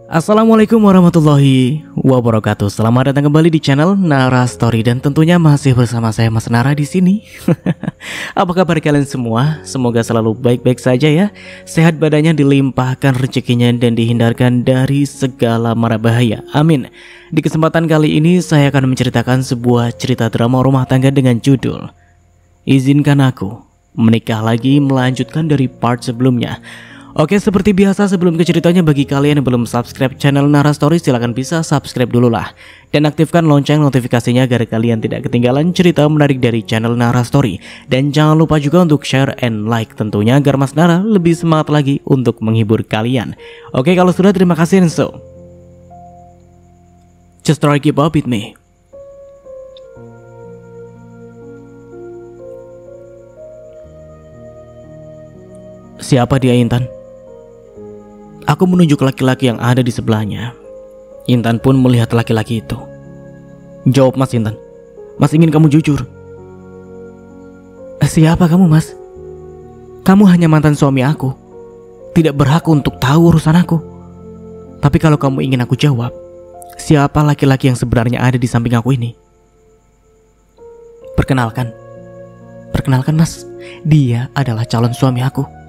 Assalamualaikum warahmatullahi wabarakatuh. Selamat datang kembali di channel Nara Story dan tentunya masih bersama saya Mas Nara di sini. Apa kabar kalian semua? Semoga selalu baik-baik saja ya. Sehat badannya, dilimpahkan rezekinya dan dihindarkan dari segala mara bahaya. Amin. Di kesempatan kali ini saya akan menceritakan sebuah cerita drama rumah tangga dengan judul Izinkan Aku Menikah Lagi, melanjutkan dari part sebelumnya. Oke, seperti biasa sebelum ke ceritanya, bagi kalian yang belum subscribe channel Nara Story, silahkan bisa subscribe dulu lah. Dan aktifkan lonceng notifikasinya agar kalian tidak ketinggalan cerita menarik dari channel Nara Story. Dan jangan lupa juga untuk share and like tentunya agar Mas Nara lebih semangat lagi untuk menghibur kalian. Oke, kalau sudah terima kasih and so just try keep up with me. Siapa dia, Intan? Aku menunjuk laki-laki yang ada di sebelahnya. Intan pun melihat laki-laki itu. Jawab, Mas Intan. Mas ingin kamu jujur. Siapa kamu, Mas? Kamu hanya mantan suami aku. Tidak berhak untuk tahu urusan aku. Tapi kalau kamu ingin aku jawab, siapa laki-laki yang sebenarnya ada di samping aku ini? Perkenalkan, Mas. Dia adalah calon suami aku.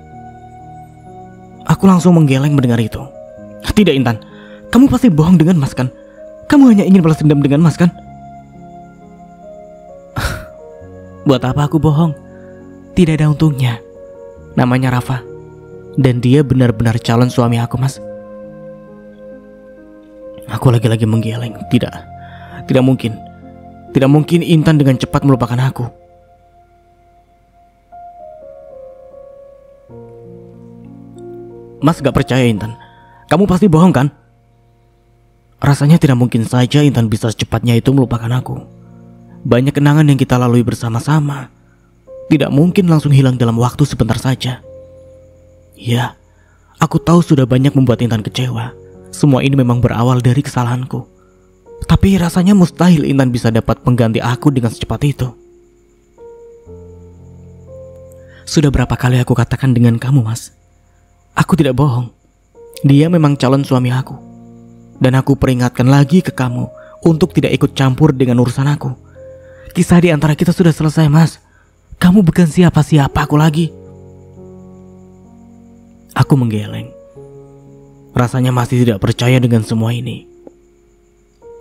Aku langsung menggeleng mendengar itu. Tidak, Intan. Kamu pasti bohong dengan Mas kan? Kamu hanya ingin balas dendam dengan Mas kan? Buat apa aku bohong? Tidak ada untungnya. Namanya Rafa. Dan dia benar-benar calon suami aku, Mas. Aku lagi-lagi menggeleng. Tidak mungkin. Tidak mungkin Intan dengan cepat melupakan aku. Mas gak percaya, Intan. Kamu pasti bohong kan? Rasanya tidak mungkin saja Intan bisa secepatnya itu melupakan aku. Banyak kenangan yang kita lalui bersama-sama. Tidak mungkin langsung hilang dalam waktu sebentar saja. Ya, aku tahu sudah banyak membuat Intan kecewa. Semua ini memang berawal dari kesalahanku. Tapi rasanya mustahil Intan bisa dapat pengganti aku dengan secepat itu. Sudah berapa kali aku katakan dengan kamu, Mas? Aku tidak bohong. Dia memang calon suami aku. Dan aku peringatkan lagi ke kamu untuk tidak ikut campur dengan urusan aku. Kisah di antara kita sudah selesai, Mas. Kamu bukan siapa-siapa aku lagi. Aku menggeleng. Rasanya masih tidak percaya dengan semua ini.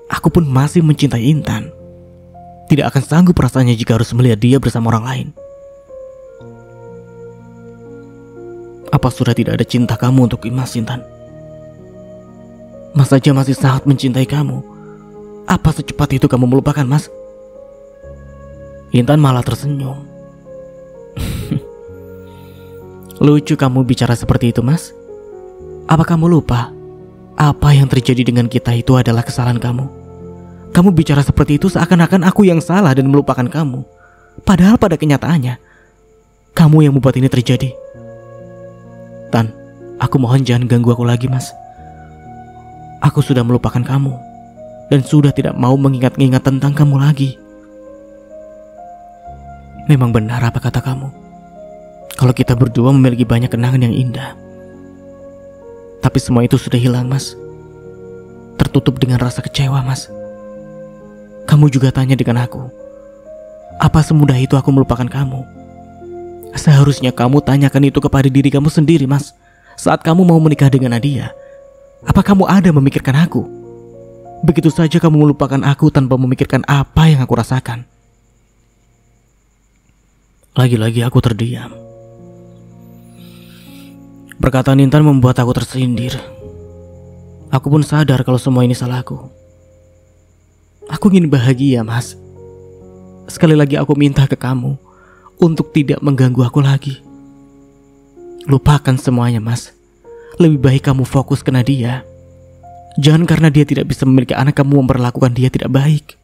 Aku pun masih mencintai Intan. Tidak akan sanggup rasanya jika harus melihat dia bersama orang lain. Apa sudah tidak ada cinta kamu untuk Mas, Intan? Mas saja masih sangat mencintai kamu. Apa secepat itu kamu melupakan, Mas? Intan malah tersenyum. Lucu kamu bicara seperti itu, Mas. Apa kamu lupa? Apa yang terjadi dengan kita itu adalah kesalahan kamu. Kamu bicara seperti itu seakan-akan aku yang salah dan melupakan kamu. Padahal pada kenyataannya, kamu yang membuat ini terjadi. Tan, aku mohon jangan ganggu aku lagi, Mas. Aku sudah melupakan kamu dan sudah tidak mau mengingat-ingat tentang kamu lagi. Memang benar apa kata kamu, kalau kita berdua memiliki banyak kenangan yang indah. Tapi semua itu sudah hilang, Mas. Tertutup dengan rasa kecewa, Mas. Kamu juga tanya dengan aku, apa semudah itu aku melupakan kamu? Seharusnya kamu tanyakan itu kepada diri kamu sendiri, Mas. Saat kamu mau menikah dengan Nadia, apa kamu ada memikirkan aku? Begitu saja kamu melupakan aku tanpa memikirkan apa yang aku rasakan. Lagi-lagi aku terdiam. Perkataan Intan membuat aku tersindir. Aku pun sadar kalau semua ini salahku. Aku ingin bahagia, Mas. Sekali lagi aku minta ke kamu untuk tidak mengganggu aku lagi. Lupakan semuanya, Mas. Lebih baik kamu fokus ke Nadia. Jangan karena dia tidak bisa memiliki anak kamu memperlakukan dia tidak baik.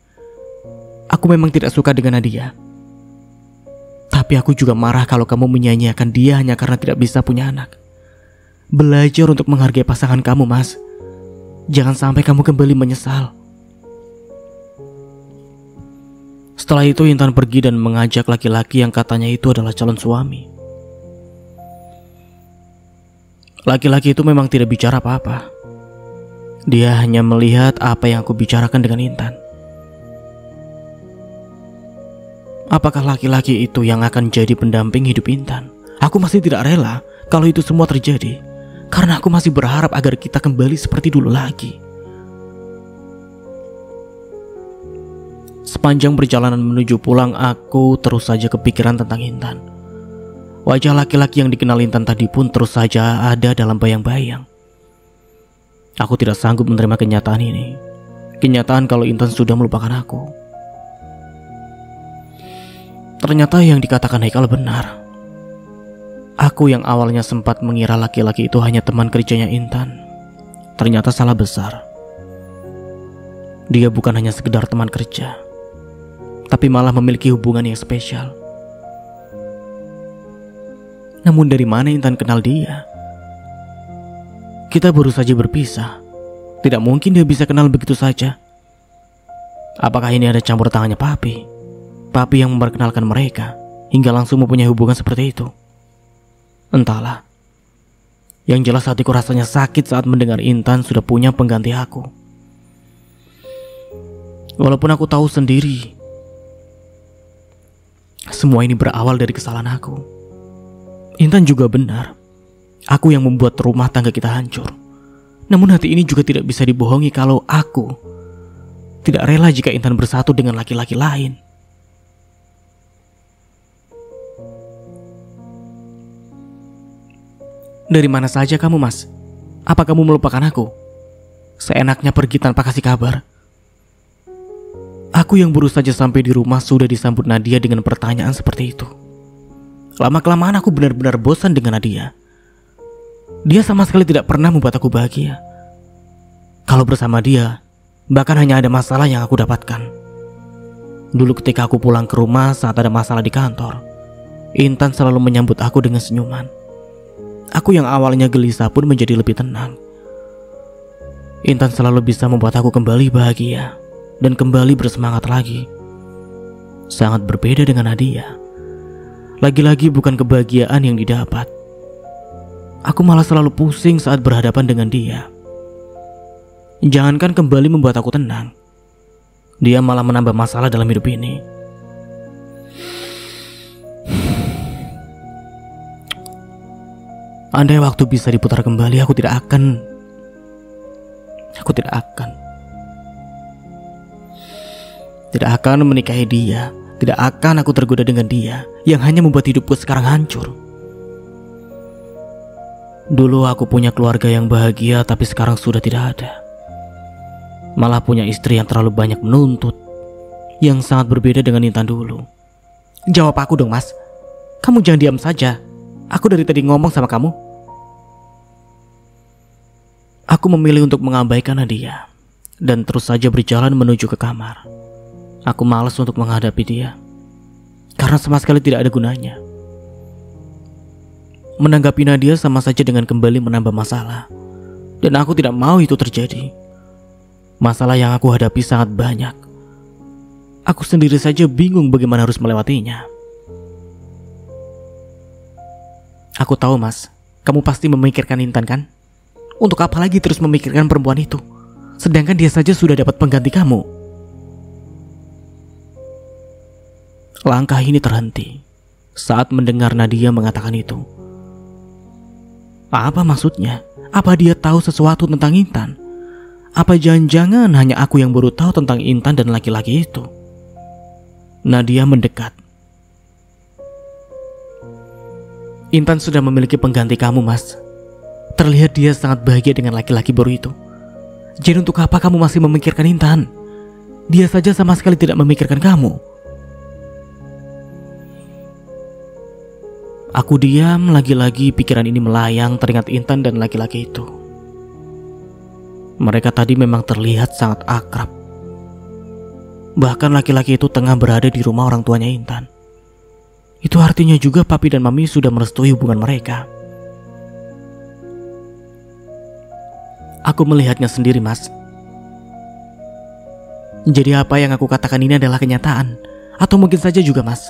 Aku memang tidak suka dengan Nadia. Tapi aku juga marah kalau kamu menyanyiakan dia hanya karena tidak bisa punya anak. Belajar untuk menghargai pasangan kamu, Mas. Jangan sampai kamu kembali menyesal. Setelah itu Intan pergi dan mengajak laki-laki yang katanya itu adalah calon suami. Laki-laki itu memang tidak bicara apa-apa. Dia hanya melihat apa yang aku bicarakan dengan Intan. Apakah laki-laki itu yang akan jadi pendamping hidup Intan? Aku masih tidak rela kalau itu semua terjadi, karena aku masih berharap agar kita kembali seperti dulu lagi. Sepanjang perjalanan menuju pulang, aku terus saja kepikiran tentang Intan. Wajah laki-laki yang dikenal Intan tadi pun terus saja ada dalam bayang-bayang. Aku tidak sanggup menerima kenyataan ini. Kenyataan kalau Intan sudah melupakan aku. Ternyata yang dikatakan Haikal benar. Aku yang awalnya sempat mengira laki-laki itu hanya teman kerjanya Intan, ternyata salah besar. Dia bukan hanya sekedar teman kerja, tapi malah memiliki hubungan yang spesial. Namun dari mana Intan kenal dia? Kita baru saja berpisah. Tidak mungkin dia bisa kenal begitu saja. Apakah ini ada campur tangannya Papi? Papi yang memperkenalkan mereka hingga langsung mempunyai hubungan seperti itu. Entahlah. Yang jelas hatiku rasanya sakit saat mendengar Intan sudah punya pengganti aku. Walaupun aku tahu sendiri semua ini berawal dari kesalahan aku. Intan juga benar. Aku yang membuat rumah tangga kita hancur. Namun hati ini juga tidak bisa dibohongi kalau aku tidak rela jika Intan bersatu dengan laki-laki lain. Dari mana saja kamu, Mas? Apa kamu melupakan aku? Seenaknya pergi tanpa kasih kabar. Aku yang baru saja sampai di rumah sudah disambut Nadia dengan pertanyaan seperti itu. Lama-kelamaan aku benar-benar bosan dengan Nadia. Dia sama sekali tidak pernah membuat aku bahagia. Kalau bersama dia, bahkan hanya ada masalah yang aku dapatkan. Dulu ketika aku pulang ke rumah saat ada masalah di kantor, Intan selalu menyambut aku dengan senyuman. Aku yang awalnya gelisah pun menjadi lebih tenang. Intan selalu bisa membuat aku kembali bahagia dan kembali bersemangat lagi. Sangat berbeda dengan Nadia. Lagi-lagi bukan kebahagiaan yang didapat. Aku malah selalu pusing saat berhadapan dengan dia. Jangankan kembali membuat aku tenang, dia malah menambah masalah dalam hidup ini. Andai waktu bisa diputar kembali, aku tidak akan menikahi dia. Tidak akan aku tergoda dengan dia yang hanya membuat hidupku sekarang hancur. Dulu aku punya keluarga yang bahagia, tapi sekarang sudah tidak ada. Malah punya istri yang terlalu banyak menuntut, yang sangat berbeda dengan Intan dulu. Jawab aku dong, Mas. Kamu jangan diam saja. Aku dari tadi ngomong sama kamu. Aku memilih untuk mengabaikan Nadia dan terus saja berjalan menuju ke kamar. Aku malas untuk menghadapi dia karena sama sekali tidak ada gunanya. Menanggapi Nadia sama saja dengan kembali menambah masalah, dan aku tidak mau itu terjadi. Masalah yang aku hadapi sangat banyak. Aku sendiri saja bingung bagaimana harus melewatinya. Aku tahu, Mas, kamu pasti memikirkan Intan kan? Untuk apa lagi terus memikirkan perempuan itu? Sedangkan dia saja sudah dapat pengganti kamu. Langkah ini terhenti saat mendengar Nadia mengatakan itu. Apa maksudnya? Apa dia tahu sesuatu tentang Intan? Apa jangan-jangan hanya aku yang baru tahu tentang Intan dan laki-laki itu? Nadia mendekat. Intan sudah memiliki pengganti kamu, Mas. Terlihat dia sangat bahagia dengan laki-laki baru itu. Jadi untuk apa kamu masih memikirkan Intan? Dia saja sama sekali tidak memikirkan kamu. Aku diam, lagi-lagi pikiran ini melayang teringat Intan dan laki-laki itu. Mereka tadi memang terlihat sangat akrab. Bahkan laki-laki itu tengah berada di rumah orang tuanya Intan. Itu artinya juga papi dan mami sudah merestui hubungan mereka. Aku melihatnya sendiri, Mas. Jadi apa yang aku katakan ini adalah kenyataan? Atau mungkin saja juga, Mas,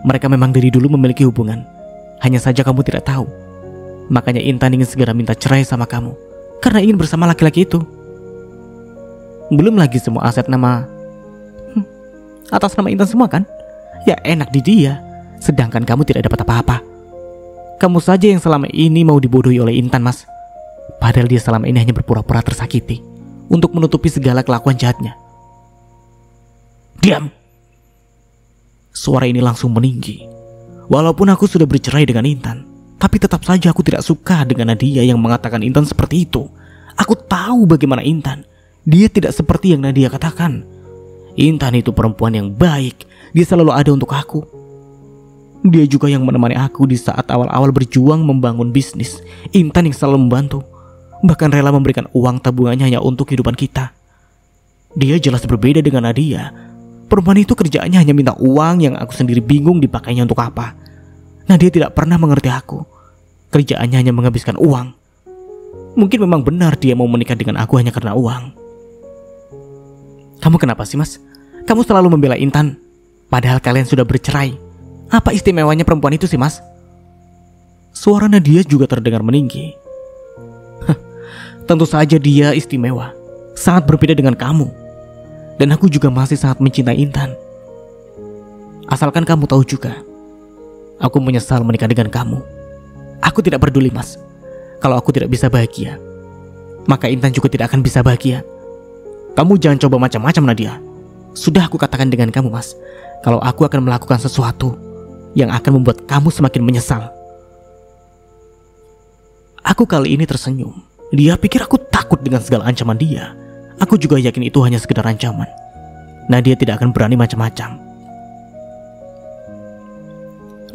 mereka memang dari dulu memiliki hubungan. Hanya saja kamu tidak tahu. Makanya Intan ingin segera minta cerai sama kamu karena ingin bersama laki-laki itu. Belum lagi semua aset atas nama Intan semua kan? Ya enak di dia. Sedangkan kamu tidak dapat apa-apa. Kamu saja yang selama ini mau dibodohi oleh Intan, Mas. Padahal dia selama ini hanya berpura-pura tersakiti untuk menutupi segala kelakuan jahatnya. Diam! Suara ini langsung meninggi. Walaupun aku sudah bercerai dengan Intan, tapi tetap saja aku tidak suka dengan Nadia yang mengatakan Intan seperti itu. Aku tahu bagaimana Intan. Dia tidak seperti yang Nadia katakan. Intan itu perempuan yang baik. Dia selalu ada untuk aku. Dia juga yang menemani aku di saat awal-awal berjuang membangun bisnis. Intan yang selalu membantu, bahkan rela memberikan uang tabungannya hanya untuk kehidupan kita. Dia jelas berbeda dengan Nadia. Perempuan itu kerjaannya hanya minta uang yang aku sendiri bingung dipakainya untuk apa. Nadia tidak pernah mengerti aku. Kerjaannya hanya menghabiskan uang. Mungkin memang benar dia mau menikah dengan aku hanya karena uang. Kamu kenapa sih, Mas? Kamu selalu membela Intan, padahal kalian sudah bercerai. Apa istimewanya perempuan itu sih, Mas? Suara Nadia juga terdengar meninggi. Tentu saja dia istimewa, sangat berbeda dengan kamu. Dan aku juga masih sangat mencintai Intan. Asalkan kamu tahu juga, aku menyesal menikah dengan kamu. Aku tidak peduli, Mas. Kalau aku tidak bisa bahagia, maka Intan juga tidak akan bisa bahagia. Kamu jangan coba macam-macam, Nadia. Sudah aku katakan dengan kamu, Mas, kalau aku akan melakukan sesuatu yang akan membuat kamu semakin menyesal. Aku kali ini tersenyum. Dia pikir aku takut dengan segala ancaman dia. Aku juga yakin itu hanya sekedar ancaman. Nadia tidak akan berani macam-macam.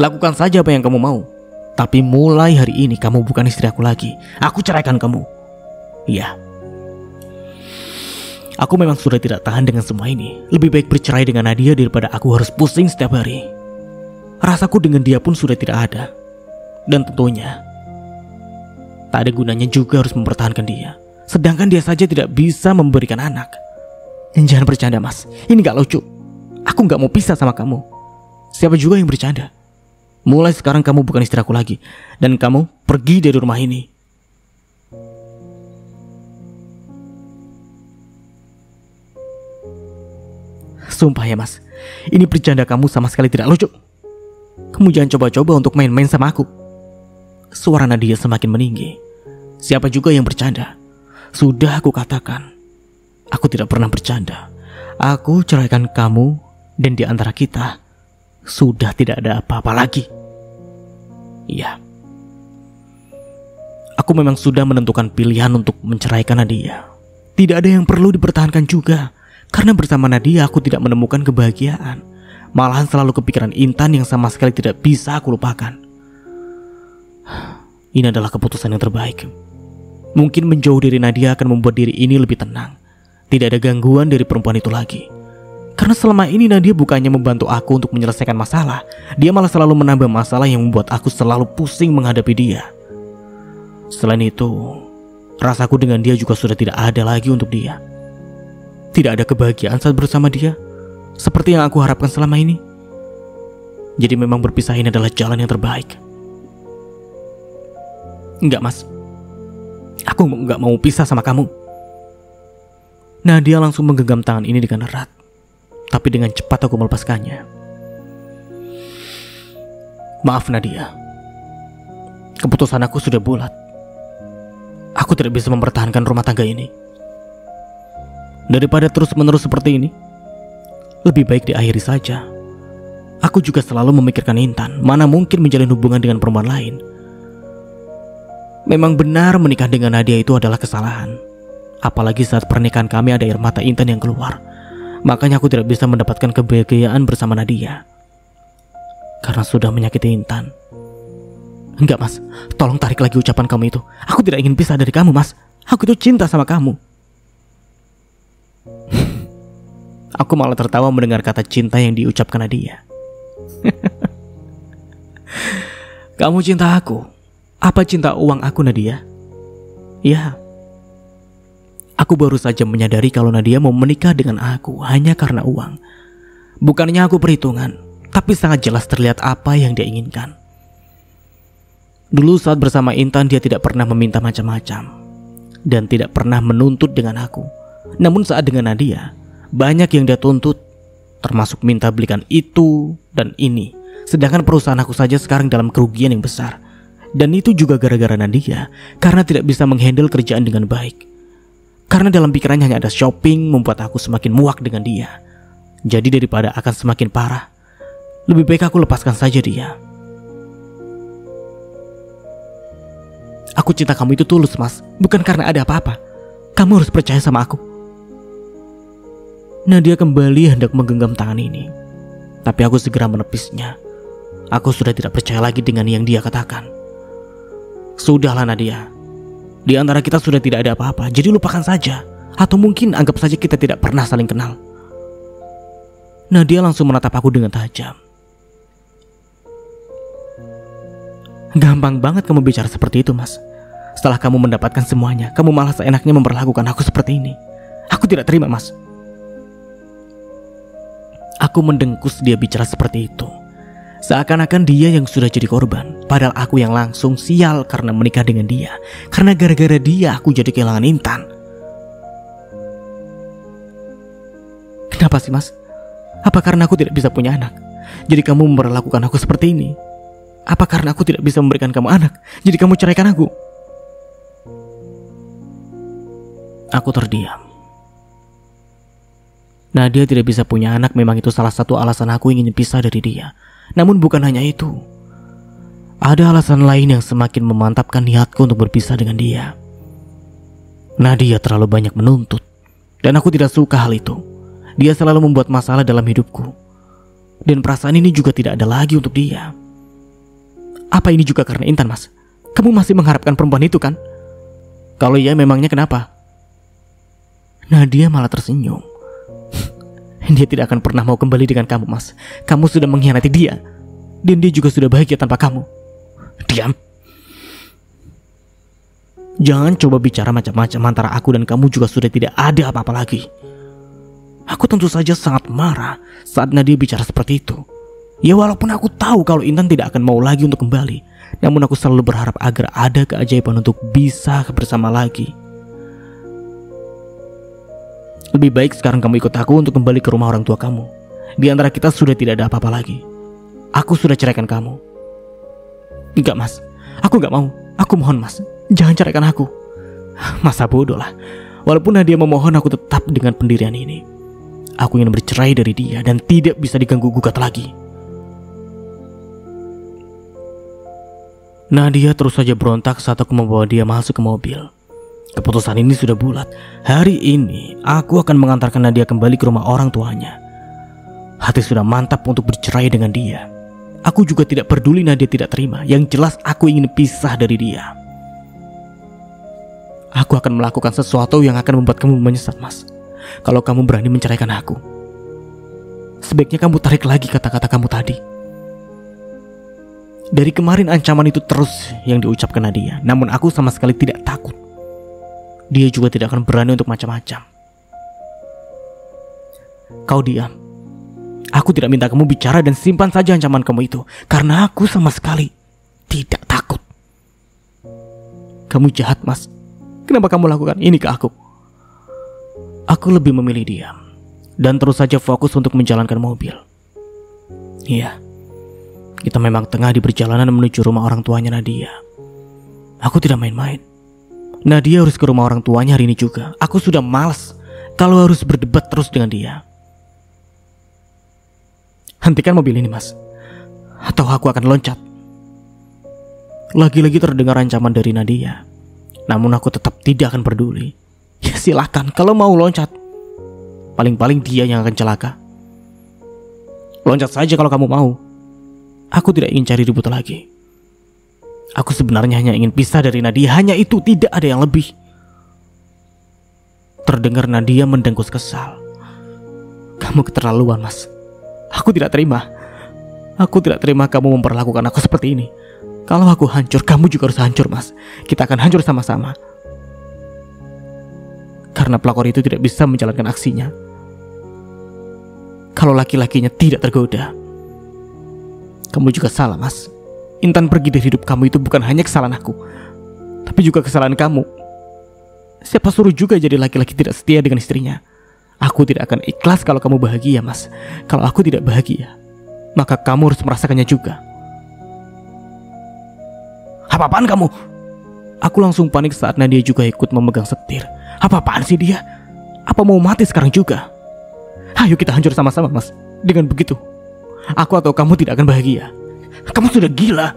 Lakukan saja apa yang kamu mau. Tapi mulai hari ini kamu bukan istri aku lagi. Aku ceraikan kamu. Iya. Aku memang sudah tidak tahan dengan semua ini. Lebih baik bercerai dengan Nadia daripada aku harus pusing setiap hari. Rasaku dengan dia pun sudah tidak ada. Dan tentunya tak ada gunanya juga harus mempertahankan dia. Sedangkan dia saja tidak bisa memberikan anak. Jangan bercanda, Mas. Ini gak lucu. Aku gak mau pisah sama kamu. Siapa juga yang bercanda? Mulai sekarang kamu bukan istri aku lagi. Dan kamu pergi dari rumah ini. Sumpah ya, Mas, ini bercanda kamu sama sekali tidak lucu. Kamu jangan coba-coba untuk main-main sama aku. Suara Nadia semakin meninggi. Siapa juga yang bercanda? Sudah aku katakan, aku tidak pernah bercanda. Aku ceraikan kamu, dan di antara kita sudah tidak ada apa-apa lagi. Iya, aku memang sudah menentukan pilihan untuk menceraikan Nadia. Tidak ada yang perlu dipertahankan juga. Karena bersama Nadia aku tidak menemukan kebahagiaan. Malahan selalu kepikiran Intan yang sama sekali tidak bisa aku lupakan. Ini adalah keputusan yang terbaik. Mungkin menjauh dari Nadia akan membuat diri ini lebih tenang. Tidak ada gangguan dari perempuan itu lagi. Karena selama ini Nadia bukannya membantu aku untuk menyelesaikan masalah. Dia malah selalu menambah masalah yang membuat aku selalu pusing menghadapi dia. Selain itu, rasaku dengan dia juga sudah tidak ada lagi untuk dia. Tidak ada kebahagiaan saat bersama dia, seperti yang aku harapkan selama ini. Jadi memang berpisah ini adalah jalan yang terbaik. Enggak, Mas. Aku enggak mau pisah sama kamu. Nadia langsung menggenggam tangan ini dengan erat. Tapi dengan cepat aku melepaskannya. Maaf, Nadia. Keputusan aku sudah bulat. Aku tidak bisa mempertahankan rumah tangga ini. Daripada terus-menerus seperti ini, lebih baik diakhiri saja. Aku juga selalu memikirkan Intan. Mana mungkin menjalin hubungan dengan perempuan lain. Memang benar menikah dengan Nadia itu adalah kesalahan. Apalagi saat pernikahan kami ada air mata Intan yang keluar. Makanya aku tidak bisa mendapatkan kebahagiaan bersama Nadia. Karena sudah menyakiti Intan. Enggak, Mas, tolong tarik lagi ucapan kamu itu. Aku tidak ingin pisah dari kamu, Mas. Aku itu cinta sama kamu. Aku malah tertawa mendengar kata cinta yang diucapkan Nadia. Kamu cinta aku? Apa cinta uang aku, Nadia? Ya, aku baru saja menyadari kalau Nadia mau menikah dengan aku hanya karena uang. Bukannya aku perhitungan, tapi sangat jelas terlihat apa yang dia inginkan. Dulu saat bersama Intan dia tidak pernah meminta macam-macam dan tidak pernah menuntut dengan aku. Namun saat dengan Nadia, banyak yang dia tuntut, termasuk minta belikan itu dan ini. Sedangkan perusahaan aku saja sekarang dalam kerugian yang besar. Dan itu juga gara-gara Nadia, karena tidak bisa menghandle kerjaan dengan baik. Karena dalam pikirannya hanya ada shopping, membuat aku semakin muak dengan dia. Jadi daripada akan semakin parah, lebih baik aku lepaskan saja dia. Aku cinta kamu itu tulus, Mas, bukan karena ada apa-apa. Kamu harus percaya sama aku. Nadia kembali hendak menggenggam tangan ini, tapi aku segera menepisnya. Aku sudah tidak percaya lagi dengan yang dia katakan. Sudahlah Nadia, di antara kita sudah tidak ada apa-apa, jadi lupakan saja. Atau mungkin anggap saja kita tidak pernah saling kenal. Nadia langsung menatap aku dengan tajam. Gampang banget kamu bicara seperti itu, Mas. Setelah kamu mendapatkan semuanya, kamu malah seenaknya memperlakukan aku seperti ini. Aku tidak terima, Mas. Aku mendengkus dia bicara seperti itu. Seakan-akan dia yang sudah jadi korban, padahal aku yang langsung sial karena menikah dengan dia. Karena gara-gara dia aku jadi kehilangan Intan. Kenapa sih, Mas? Apa karena aku tidak bisa punya anak, jadi kamu memperlakukan aku seperti ini? Apa karena aku tidak bisa memberikan kamu anak, jadi kamu ceraikan aku? Aku terdiam. Nadia tidak bisa punya anak memang itu salah satu alasan aku ingin pisah dari dia. Namun bukan hanya itu. Ada alasan lain yang semakin memantapkan niatku untuk berpisah dengan dia. Nadia terlalu banyak menuntut, dan aku tidak suka hal itu. Dia selalu membuat masalah dalam hidupku. Dan perasaan ini juga tidak ada lagi untuk dia. Apa ini juga karena Intan, Mas? Kamu masih mengharapkan perempuan itu kan? Kalau iya, memangnya kenapa? Nadia malah tersenyum. Dia tidak akan pernah mau kembali dengan kamu, Mas. Kamu sudah mengkhianati dia, dan dia juga sudah bahagia tanpa kamu. Diam. Jangan coba bicara macam-macam, antara aku dan kamu juga sudah tidak ada apa-apa lagi. Aku tentu saja sangat marah saat Nadia bicara seperti itu. Ya walaupun aku tahu kalau Intan tidak akan mau lagi untuk kembali, namun aku selalu berharap agar ada keajaiban untuk bisa bersama lagi. Lebih baik sekarang kamu ikut aku untuk kembali ke rumah orang tua kamu. Di antara kita sudah tidak ada apa-apa lagi. Aku sudah ceraikan kamu. Enggak, Mas, aku enggak mau. Aku mohon, Mas, jangan ceraikan aku. Masa bodoh lah. Walaupun Nadia memohon, aku tetap dengan pendirian ini. Aku ingin bercerai dari dia dan tidak bisa diganggu-gugat lagi. Nadia terus saja berontak saat aku membawa dia masuk ke mobil. Keputusan ini sudah bulat. Hari ini aku akan mengantarkan Nadia kembali ke rumah orang tuanya. Hati sudah mantap untuk bercerai dengan dia. Aku juga tidak peduli Nadia tidak terima. Yang jelas aku ingin pisah dari dia. Aku akan melakukan sesuatu yang akan membuat kamu menyesal, Mas. Kalau kamu berani menceraikan aku, sebaiknya kamu tarik lagi kata-kata kamu tadi. Dari kemarin ancaman itu terus yang diucapkan Nadia, namun aku sama sekali tidak takut. Dia juga tidak akan berani untuk macam-macam. Kau diam. Aku tidak minta kamu bicara dan simpan saja ancaman kamu itu, karena aku sama sekali tidak takut. Kamu jahat, Mas. Kenapa kamu lakukan ini ke aku? Aku lebih memilih diam dan terus saja fokus untuk menjalankan mobil. Iya, kita memang tengah di perjalanan menuju rumah orang tuanya Nadia. Aku tidak main-main. Nadia harus ke rumah orang tuanya hari ini juga. Aku sudah malas kalau harus berdebat terus dengan dia. Hentikan mobil ini, Mas, atau aku akan loncat. Lagi-lagi terdengar ancaman dari Nadia. Namun aku tetap tidak akan peduli. Ya silakan, kalau mau loncat. Paling-paling dia yang akan celaka. Loncat saja kalau kamu mau. Aku tidak ingin cari ribut lagi. Aku sebenarnya hanya ingin pisah dari Nadia. Hanya itu, tidak ada yang lebih. Terdengar Nadia mendengkus kesal. Kamu keterlaluan, Mas. Aku tidak terima. Aku tidak terima kamu memperlakukan aku seperti ini. Kalau aku hancur, kamu juga harus hancur, Mas. Kita akan hancur sama-sama. Karena pelakor itu tidak bisa menjalankan aksinya. Kalau laki-lakinya tidak tergoda. Kamu juga salah, Mas. Intan pergi dari hidup kamu itu bukan hanya kesalahan aku, tapi juga kesalahan kamu. Siapa suruh juga jadi laki-laki tidak setia dengan istrinya? Aku tidak akan ikhlas kalau kamu bahagia, Mas. Kalau aku tidak bahagia, maka kamu harus merasakannya juga. Apa-apaan kamu? Aku langsung panik saat Nadia juga ikut memegang setir. Apa-apaan sih dia? Apa mau mati sekarang juga? Ayo kita hancur sama-sama, Mas. Dengan begitu, aku atau kamu tidak akan bahagia. Kamu sudah gila.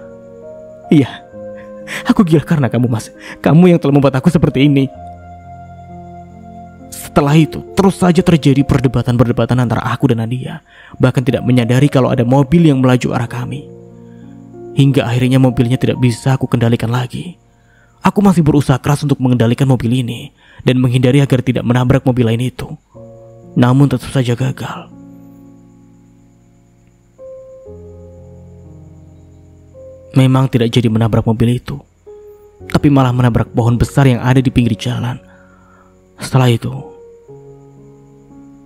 Iya, aku gila karena kamu, Mas. Kamu yang telah membuat aku seperti ini. Setelah itu, terus saja terjadi perdebatan antara aku dan Nadia. Bahkan tidak menyadari kalau ada mobil yang melaju arah kami. Hingga akhirnya mobilnya tidak bisa aku kendalikan lagi. Aku masih berusaha keras untuk mengendalikan mobil ini dan menghindari agar tidak menabrak mobil lain itu. Namun tetap saja gagal. Memang tidak jadi menabrak mobil itu, tapi malah menabrak pohon besar yang ada di pinggir jalan. Setelah itu,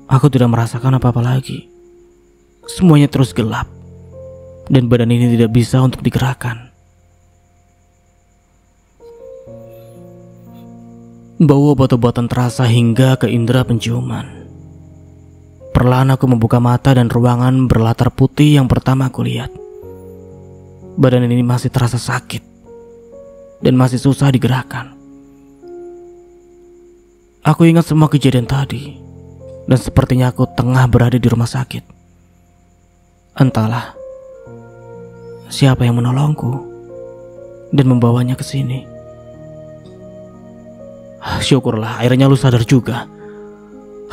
aku tidak merasakan apa-apa lagi. Semuanya terus gelap, dan badan ini tidak bisa untuk digerakkan. Bau obat-obatan terasa hingga ke indera penciuman. Perlahan aku membuka mata dan ruangan berlatar putih yang pertama aku lihat. Badan ini masih terasa sakit dan masih susah digerakkan. Aku ingat semua kejadian tadi, dan sepertinya aku tengah berada di rumah sakit. Entahlah siapa yang menolongku dan membawanya ke sini. Syukurlah akhirnya lu sadar juga.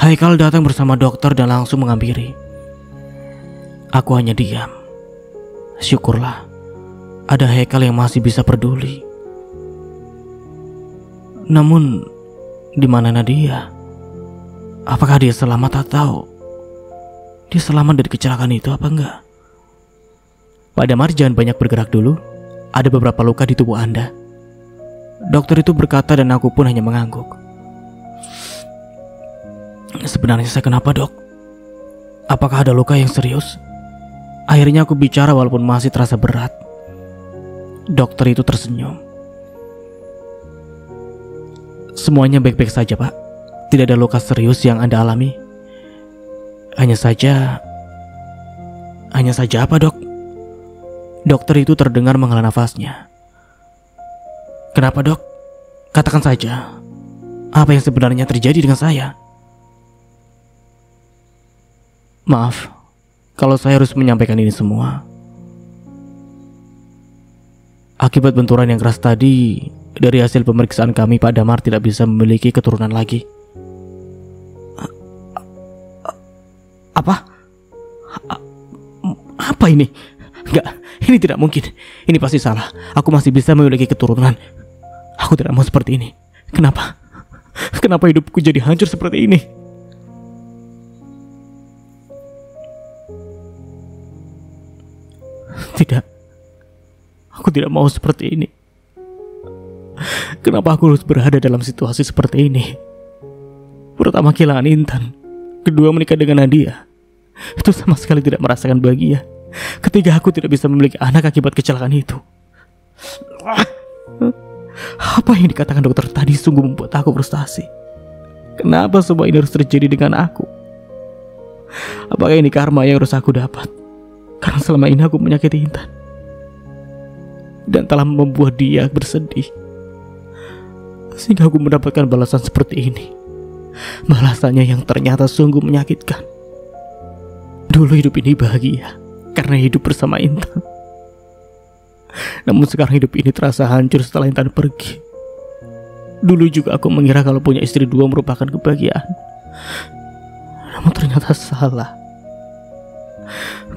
Haikal datang bersama dokter dan langsung menghampiri. Aku hanya diam. Syukurlah ada Haikal yang masih bisa peduli. Namun, di mana Nadia? Apakah dia selamat atau dia selamat dari kecelakaan itu apa enggak? Pak Damar, jangan banyak bergerak dulu. Ada beberapa luka di tubuh Anda. Dokter itu berkata dan aku pun hanya mengangguk. Sebenarnya saya kenapa, Dok? Apakah ada luka yang serius? Akhirnya aku bicara walaupun masih terasa berat. Dokter itu tersenyum. Semuanya baik-baik saja, Pak. Tidak ada luka serius yang Anda alami. Hanya saja apa, Dok? Dokter itu terdengar menghela nafasnya. Kenapa, Dok? Katakan saja. Apa yang sebenarnya terjadi dengan saya? Maaf, kalau saya harus menyampaikan ini semua. Akibat benturan yang keras tadi, dari hasil pemeriksaan kami, Pak Damar tidak bisa memiliki keturunan lagi. Apa? Apa ini? Enggak, ini tidak mungkin. Ini pasti salah. Aku masih bisa memiliki keturunan. Aku tidak mau seperti ini. Kenapa? Kenapa hidupku jadi hancur seperti ini? Tidak. Aku tidak mau seperti ini. Kenapa aku harus berada dalam situasi seperti ini? Pertama kehilangan Intan, kedua menikah dengan Nadia. Itu sama sekali tidak merasakan bahagia. Ketiga, aku tidak bisa memiliki anak akibat kecelakaan itu. Apa yang dikatakan dokter tadi sungguh membuat aku frustasi. Kenapa semua ini harus terjadi dengan aku? Apakah ini karma yang harus aku dapat? Karena selama ini aku menyakiti Intan dan telah membuat dia bersedih, sehingga aku mendapatkan balasan seperti ini. Balasannya yang ternyata sungguh menyakitkan. Dulu hidup ini bahagia karena hidup bersama Intan. Namun sekarang hidup ini terasa hancur setelah Intan pergi. Dulu juga aku mengira kalau punya istri dua merupakan kebahagiaan. Namun ternyata salah.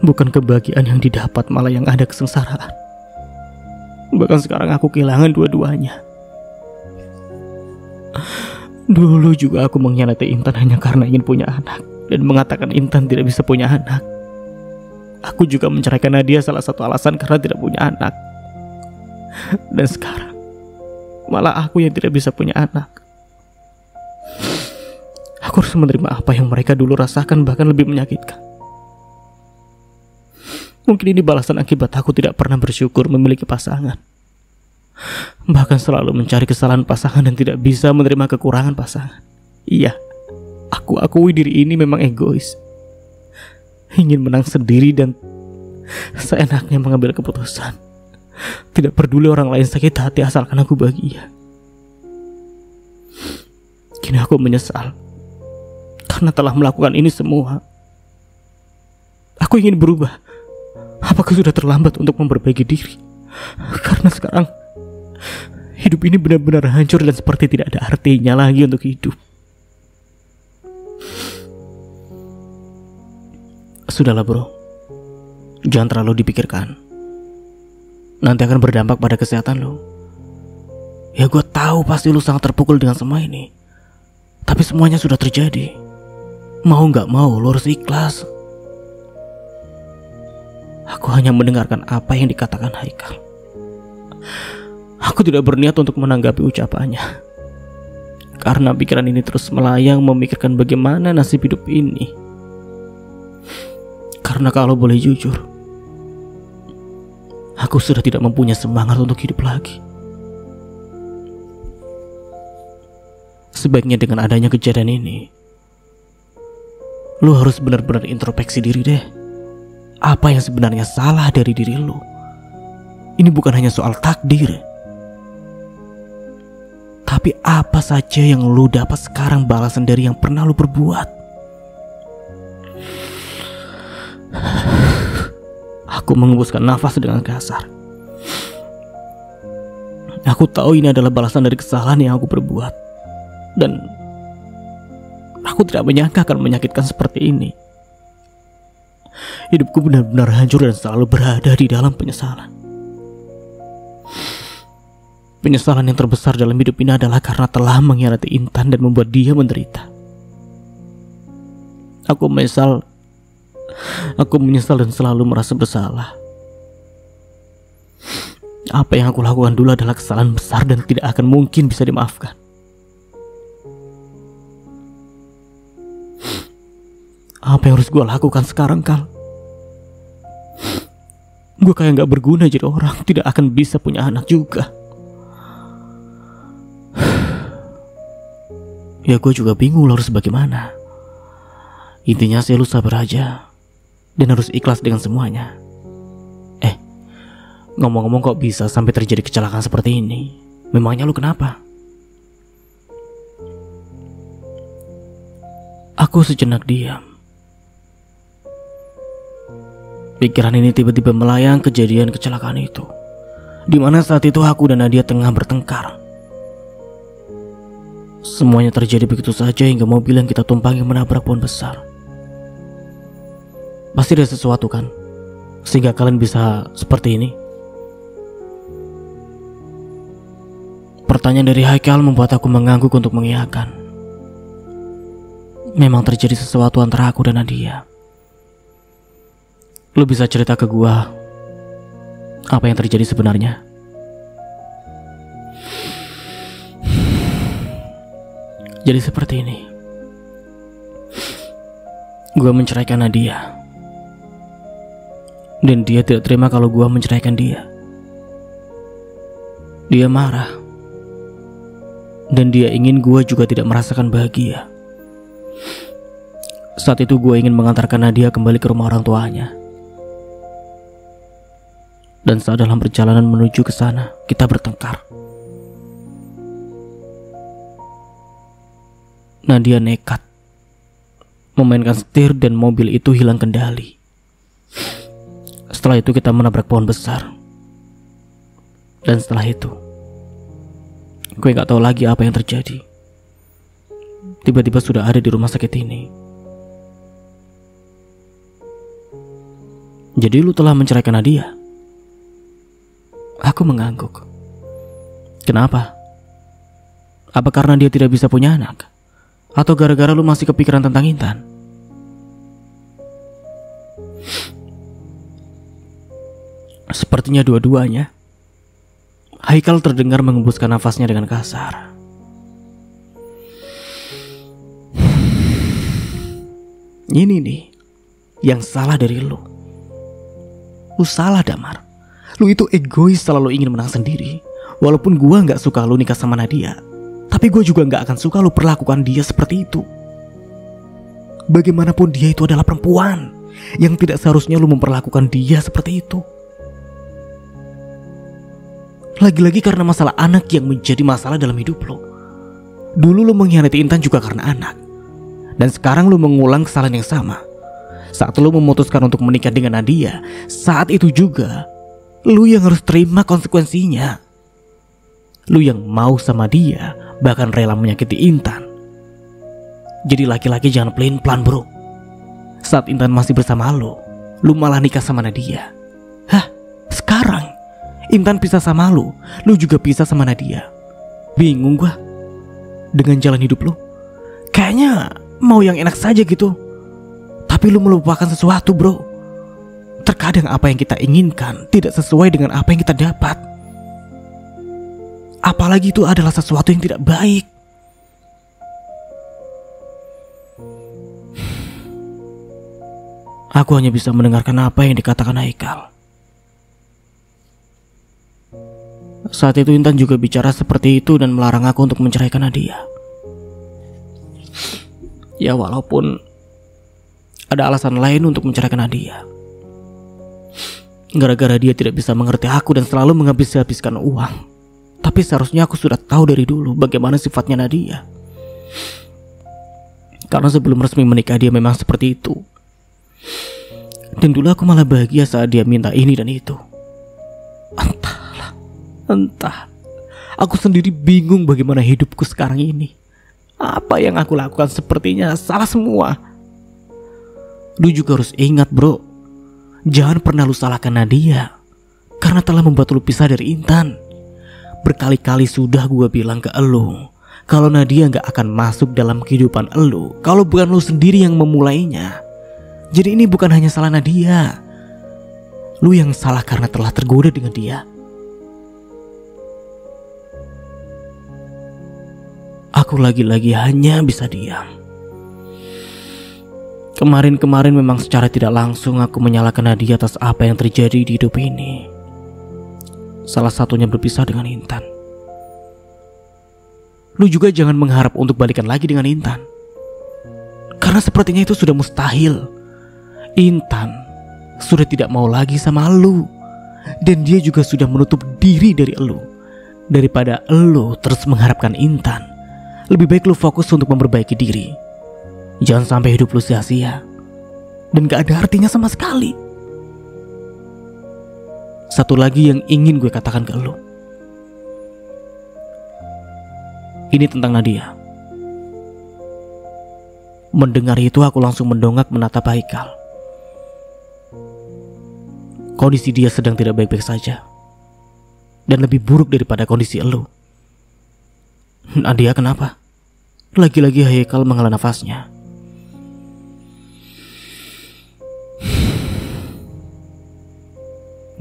Bukan kebahagiaan yang didapat, malah yang ada kesengsaraan. Bahkan sekarang aku kehilangan dua-duanya. Dulu juga aku mengkhianati Intan hanya karena ingin punya anak dan mengatakan Intan tidak bisa punya anak. Aku juga menceraikan Nadia salah satu alasan karena tidak punya anak. Dan sekarang malah aku yang tidak bisa punya anak. Aku harus menerima apa yang mereka dulu rasakan, bahkan lebih menyakitkan. Mungkin ini balasan akibat aku tidak pernah bersyukur memiliki pasangan. Bahkan selalu mencari kesalahan pasangan dan tidak bisa menerima kekurangan pasangan. Iya, aku akui diri ini memang egois. Ingin menang sendiri dan seenaknya mengambil keputusan. Tidak peduli orang lain sakit hati asalkan aku bahagia. Kini aku menyesal karena telah melakukan ini semua. Aku ingin berubah. Apakah sudah terlambat untuk memperbaiki diri? Karena sekarang hidup ini benar-benar hancur dan seperti tidak ada artinya lagi untuk hidup. Sudahlah bro, jangan terlalu dipikirkan. Nanti akan berdampak pada kesehatan lo. Ya gue tahu pasti lo sangat terpukul dengan semua ini. Tapi semuanya sudah terjadi. Mau gak mau lo harus ikhlas. Aku hanya mendengarkan apa yang dikatakan Haikal. Aku tidak berniat untuk menanggapi ucapannya. Karena pikiran ini terus melayang memikirkan bagaimana nasib hidup ini. Karena kalau boleh jujur, aku sudah tidak mempunyai semangat untuk hidup lagi. Sebaiknya dengan adanya kejadian ini, lu harus benar-benar introspeksi diri deh. Apa yang sebenarnya salah dari diri lu? Ini bukan hanya soal takdir, tapi apa saja yang lu dapat sekarang balasan dari yang pernah lu perbuat. Aku mengembuskan nafas dengan kasar. Aku tahu ini adalah balasan dari kesalahan yang aku perbuat. Dan aku tidak menyangka akan menyakitkan seperti ini. Hidupku benar-benar hancur dan selalu berada di dalam penyesalan. Penyesalan yang terbesar dalam hidup ini adalah karena telah mengkhianati Intan dan membuat dia menderita. Aku menyesal dan selalu merasa bersalah. Apa yang aku lakukan dulu adalah kesalahan besar dan tidak akan mungkin bisa dimaafkan. Apa yang harus gue lakukan sekarang, Kal? Gue kayak gak berguna jadi orang, tidak akan bisa punya anak juga. Ya gue juga bingung harus bagaimana. Intinya sih lu sabar aja dan harus ikhlas dengan semuanya. Ngomong-ngomong kok bisa sampai terjadi kecelakaan seperti ini? Memangnya lu kenapa? Aku sejenak diam. Pikiran ini tiba-tiba melayang kejadian kecelakaan itu, di mana saat itu aku dan Nadia tengah bertengkar. Semuanya terjadi begitu saja hingga mobil yang kita tumpangi menabrak pohon besar. Pasti ada sesuatu kan, sehingga kalian bisa seperti ini? Pertanyaan dari Haikal membuat aku mengangguk untuk mengiyakan. Memang terjadi sesuatu antara aku dan Nadia. Lu bisa cerita ke gua apa yang terjadi sebenarnya? Jadi seperti ini. Gua menceraikan Nadia. Dan dia tidak terima kalau gua menceraikan dia. Dia marah. Dan dia ingin gua juga tidak merasakan bahagia. Saat itu gua ingin mengantarkan Nadia kembali ke rumah orang tuanya. Dan saat dalam perjalanan menuju ke sana, kita bertengkar. Nadia nekat memainkan setir dan mobil itu hilang kendali. Setelah itu kita menabrak pohon besar. Dan setelah itu, gue gak tahu lagi apa yang terjadi. Tiba-tiba sudah ada di rumah sakit ini. Jadi lu telah menceraikan Nadia? Aku mengangguk. Kenapa? Apa karena dia tidak bisa punya anak? Atau gara-gara lu masih kepikiran tentang Intan? Sepertinya dua-duanya. Haikal terdengar mengembuskan nafasnya dengan kasar. Ini nih yang salah dari lu. Lu salah, Damar. Lu itu egois, selalu ingin menang sendiri. Walaupun gue gak suka lu nikah sama Nadia, tapi gue juga gak akan suka lu perlakukan dia seperti itu. Bagaimanapun dia itu adalah perempuan yang tidak seharusnya lu memperlakukan dia seperti itu. Lagi-lagi karena masalah anak yang menjadi masalah dalam hidup lo. Dulu lu mengkhianati Intan juga karena anak, dan sekarang lu mengulang kesalahan yang sama. Saat lu memutuskan untuk menikah dengan Nadia, saat itu juga lu yang harus terima konsekuensinya. Lu yang mau sama dia, bahkan rela menyakiti Intan. Jadi laki-laki jangan pelin-pelan bro. Saat Intan masih bersama lu malah nikah sama Nadia. Hah? Sekarang Intan pisah sama lu juga pisah sama Nadia. Bingung gua dengan jalan hidup lu. Kayaknya mau yang enak saja gitu. Tapi lu melupakan sesuatu bro. Terkadang apa yang kita inginkan tidak sesuai dengan apa yang kita dapat. Apalagi itu adalah sesuatu yang tidak baik. Aku hanya bisa mendengarkan apa yang dikatakan Haikal. Saat itu Intan juga bicara seperti itu dan melarang aku untuk menceraikan Nadia. Ya walaupun ada alasan lain untuk menceraikan Nadia. Gara-gara dia tidak bisa mengerti aku dan selalu menghabiskan uang. Tapi seharusnya aku sudah tahu dari dulu bagaimana sifatnya Nadia. Karena sebelum resmi menikah dia memang seperti itu. Dan dulu aku malah bahagia saat dia minta ini dan itu. Entah. Aku sendiri bingung bagaimana hidupku sekarang ini. Apa yang aku lakukan sepertinya salah semua. Lu juga harus ingat bro, jangan pernah lu salahkan Nadia karena telah membuat lu pisah dari Intan. Berkali-kali sudah gue bilang ke elu kalau Nadia gak akan masuk dalam kehidupan elu kalau bukan lu sendiri yang memulainya. Jadi ini bukan hanya salah Nadia. Lu yang salah karena telah tergoda dengan dia. Aku lagi-lagi hanya bisa diam. Kemarin memang secara tidak langsung aku menyalahkan Nadia atas apa yang terjadi di hidup ini. Salah satunya berpisah dengan Intan. Lu juga jangan mengharap untuk balikan lagi dengan Intan. Karena sepertinya itu sudah mustahil. Intan sudah tidak mau lagi sama lu. Dan dia juga sudah menutup diri dari lu. Daripada lu terus mengharapkan Intan, lebih baik lu fokus untuk memperbaiki diri. Jangan sampai hidup lu sia-sia dan gak ada artinya sama sekali. Satu lagi yang ingin gue katakan ke lu. Ini tentang Nadia. Mendengar itu aku langsung mendongak menatap Haikal. Kondisi dia sedang tidak baik-baik saja. Dan lebih buruk daripada kondisi elu. Nadia kenapa? Lagi-lagi Haikal menghela nafasnya.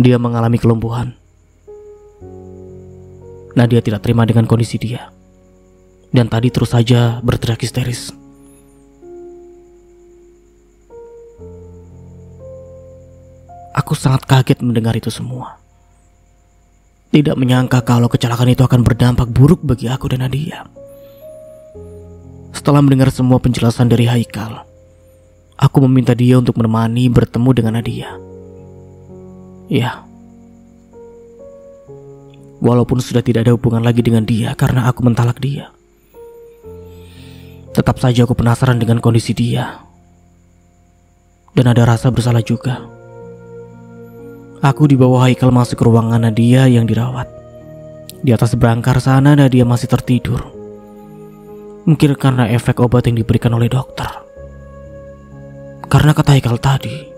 Dia mengalami kelumpuhan. Nadia tidak terima dengan kondisi dia. Dan tadi terus saja berteriak histeris. Aku sangat kaget mendengar itu semua. Tidak menyangka kalau kecelakaan itu akan berdampak buruk bagi aku dan Nadia. Setelah mendengar semua penjelasan dari Haikal, aku meminta dia untuk menemani bertemu dengan Nadia. Ya, walaupun sudah tidak ada hubungan lagi dengan dia karena aku mentalak dia, tetap saja aku penasaran dengan kondisi dia. Dan ada rasa bersalah juga. Aku dibawa Haikal masuk ke ruangan Nadia yang dirawat. Di atas berangkar sana Nadia masih tertidur. Mungkin karena efek obat yang diberikan oleh dokter. Karena kata Haikal tadi,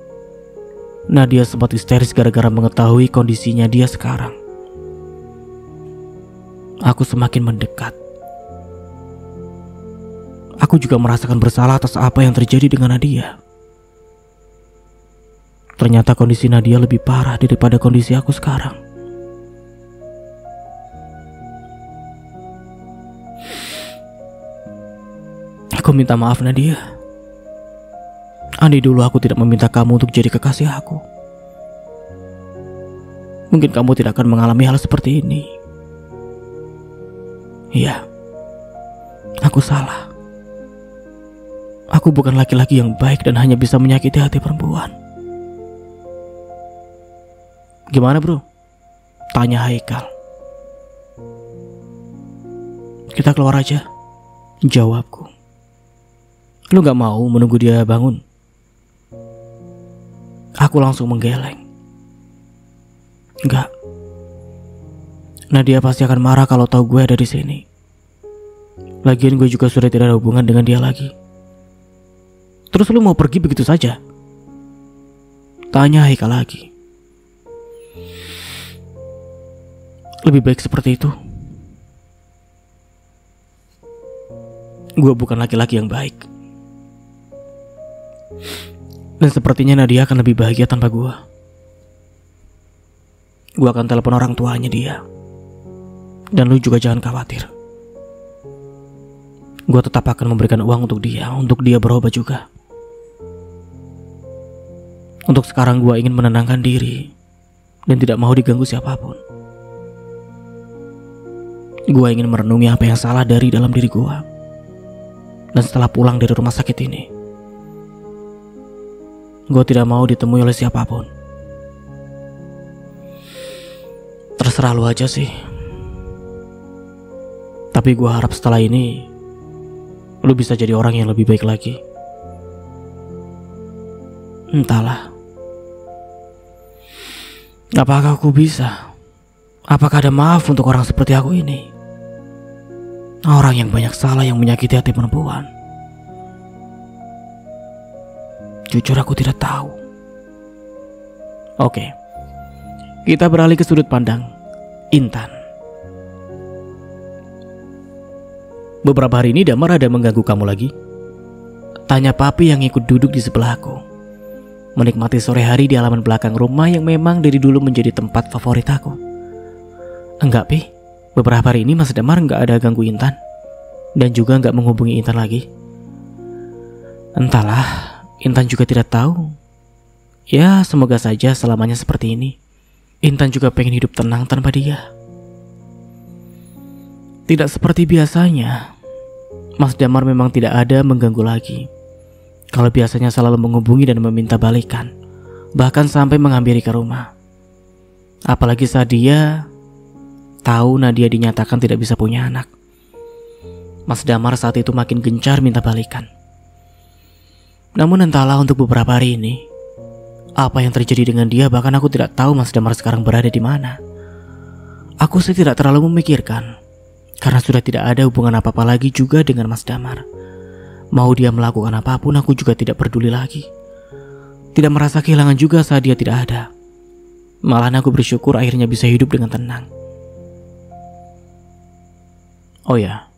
Nadia sempat histeris gara-gara mengetahui kondisinya dia sekarang. Aku semakin mendekat. Aku juga merasakan bersalah atas apa yang terjadi dengan Nadia. Ternyata kondisi Nadia lebih parah daripada kondisi aku sekarang. Aku minta maaf Nadia. Andai dulu aku tidak meminta kamu untuk jadi kekasih aku, mungkin kamu tidak akan mengalami hal seperti ini. Iya, aku salah. Aku bukan laki-laki yang baik dan hanya bisa menyakiti hati perempuan. Gimana bro? Tanya Haikal. Kita keluar aja, jawabku. Lu gak mau menunggu dia bangun? Aku langsung menggeleng. Enggak. Nadia pasti akan marah kalau tahu gue ada di sini. Lagian gue juga sudah tidak ada hubungan dengan dia lagi. Terus lu mau pergi begitu saja? Tanya Haikal lagi. Lebih baik seperti itu. Gue bukan laki-laki yang baik. Dan sepertinya Nadia akan lebih bahagia tanpa gue. Gue akan telepon orang tuanya dia. Dan lu juga jangan khawatir. Gue tetap akan memberikan uang untuk dia berobat juga. Untuk sekarang gue ingin menenangkan diri dan tidak mau diganggu siapapun. Gue ingin merenungi apa yang salah dari dalam diri gue. Dan setelah pulang dari rumah sakit ini, gue tidak mau ditemui oleh siapapun. Terserah lu aja sih. Tapi gue harap setelah ini lu bisa jadi orang yang lebih baik lagi. Entahlah. Apakah aku bisa? Apakah ada maaf untuk orang seperti aku ini? Orang yang banyak salah yang menyakiti hati perempuan. Jujur aku tidak tahu. Oke. Kita beralih ke sudut pandang Intan. Beberapa hari ini Damar ada mengganggu kamu lagi? Tanya papi yang ikut duduk di sebelahku. Menikmati sore hari di halaman belakang rumah yang memang dari dulu menjadi tempat favorit aku. Enggak, Pi. Beberapa hari ini Mas Damar enggak ada ganggu Intan. Dan juga enggak menghubungi Intan lagi. Entahlah, Intan juga tidak tahu. Ya, semoga saja selamanya seperti ini. Intan juga pengen hidup tenang tanpa dia. Tidak seperti biasanya, Mas Damar memang tidak ada mengganggu lagi. Kalau biasanya selalu menghubungi dan meminta balikan, bahkan sampai menghampiri ke rumah. Apalagi saat dia tahu Nadia dinyatakan tidak bisa punya anak. Mas Damar saat itu makin gencar minta balikan. Namun entahlah untuk beberapa hari ini, apa yang terjadi dengan dia, bahkan aku tidak tahu Mas Damar sekarang berada di mana. Aku sih tidak terlalu memikirkan, karena sudah tidak ada hubungan apa-apa lagi juga dengan Mas Damar. Mau dia melakukan apapun aku juga tidak peduli lagi. Tidak merasa kehilangan juga saat dia tidak ada. Malahan aku bersyukur akhirnya bisa hidup dengan tenang. Oh ya,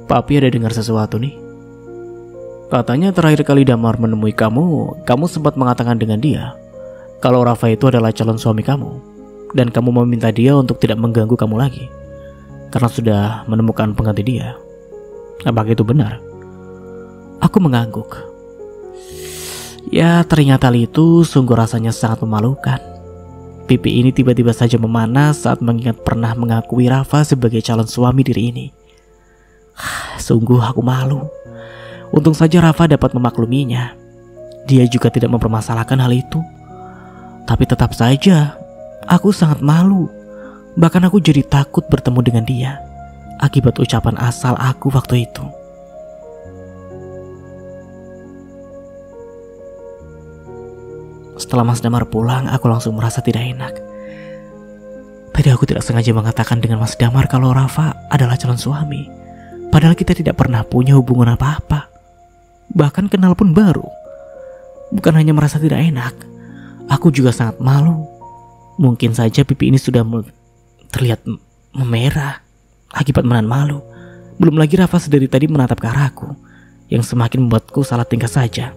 Papi ada dengar sesuatu nih. Katanya terakhir kali Damar menemui kamu sempat mengatakan dengan dia kalau Rafa itu adalah calon suami kamu, dan kamu meminta dia untuk tidak mengganggu kamu lagi karena sudah menemukan pengganti dia. Apakah itu benar? Aku mengangguk. Ya, teringat hal itu sungguh rasanya sangat memalukan. Pipi ini tiba-tiba saja memanas saat mengingat pernah mengakui Rafa sebagai calon suami diri ini. Sungguh aku malu. Untung saja Rafa dapat memakluminya. Dia juga tidak mempermasalahkan hal itu. Tapi tetap saja aku sangat malu. Bahkan aku jadi takut bertemu dengan dia akibat ucapan asal aku waktu itu. Setelah Mas Damar pulang, aku langsung merasa tidak enak. Tadi aku tidak sengaja mengatakan dengan Mas Damar kalau Rafa adalah calon suami. Padahal kita tidak pernah punya hubungan apa-apa. Bahkan kenal pun baru. Bukan hanya merasa tidak enak, aku juga sangat malu. Mungkin saja pipi ini sudah terlihat memerah akibat menahan malu. Belum lagi Rafa sedari tadi menatap ke arahku, yang semakin membuatku salah tingkah saja.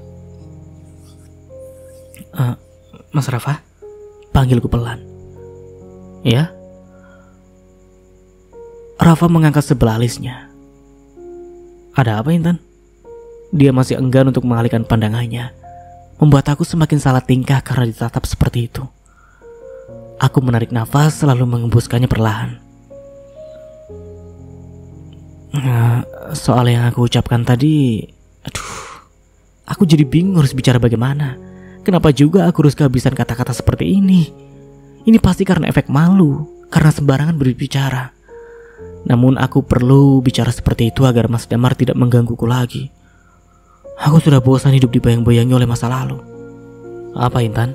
Mas Rafa, panggilku pelan. Ya? Rafa mengangkat sebelah alisnya. Ada apa, Intan? Dia masih enggan untuk mengalihkan pandangannya, membuat aku semakin salah tingkah karena ditatap seperti itu. Aku menarik nafas lalu mengembuskannya perlahan. Soal yang aku ucapkan tadi, aduh, aku jadi bingung harus bicara bagaimana. Kenapa juga aku harus kehabisan kata-kata seperti ini? Ini pasti karena efek malu, karena sembarangan berbicara. Namun aku perlu bicara seperti itu agar Mas Damar tidak menggangguku lagi. Aku sudah bosan hidup dibayang-bayangi oleh masa lalu. Apa, Intan?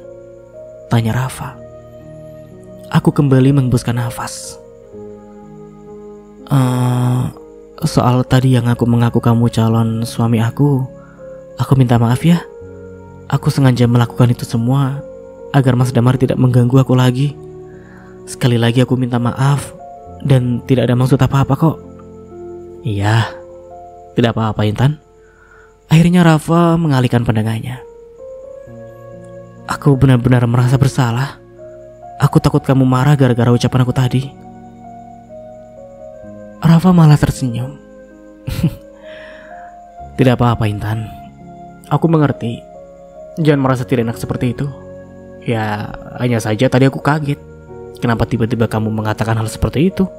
Tanya Rafa. Aku kembali menghembuskan nafas. Soal tadi yang aku mengaku kamu calon suami aku minta maaf ya. Aku sengaja melakukan itu semua agar Mas Damar tidak mengganggu aku lagi. Sekali lagi aku minta maaf dan tidak ada maksud apa-apa kok. Iya, tidak apa-apa Intan. Akhirnya Rafa mengalihkan pandangannya. Aku benar-benar merasa bersalah. Aku takut kamu marah gara-gara ucapan aku tadi. Rafa malah tersenyum. Tidak apa-apa Intan. Aku mengerti. Jangan merasa tidak enak seperti itu. Ya, hanya saja tadi aku kaget. Kenapa tiba-tiba kamu mengatakan hal seperti itu?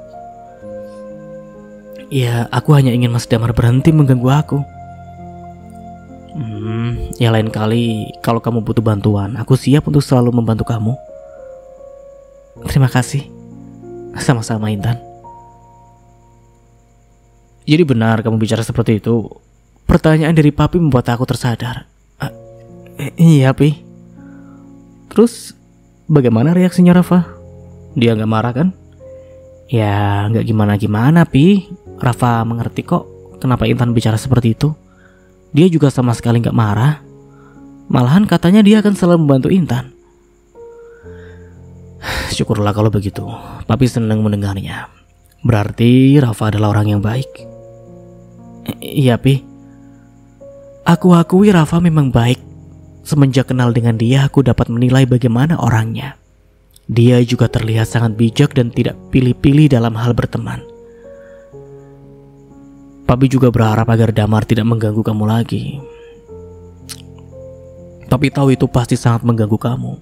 Ya, aku hanya ingin Mas Damar berhenti mengganggu aku. Ya lain kali kalau kamu butuh bantuan, aku siap untuk selalu membantu kamu. Terima kasih. Sama-sama Intan. Jadi benar kamu bicara seperti itu. Pertanyaan dari Papi membuat aku tersadar. Iya Pi. Terus bagaimana reaksinya Rafa? Dia gak marah kan? Ya gak gimana-gimana Pi. Rafa mengerti kok kenapa Intan bicara seperti itu. Dia juga sama sekali gak marah. Malahan katanya dia akan selalu membantu Intan. Syukurlah kalau begitu. Papi senang mendengarnya. Berarti Rafa adalah orang yang baik. Iya Pi. Aku akui Rafa memang baik. Semenjak kenal dengan dia, aku dapat menilai bagaimana orangnya. Dia juga terlihat sangat bijak dan tidak pilih-pilih dalam hal berteman. Papi juga berharap agar Damar tidak mengganggu kamu lagi. Papi tahu itu pasti sangat mengganggu kamu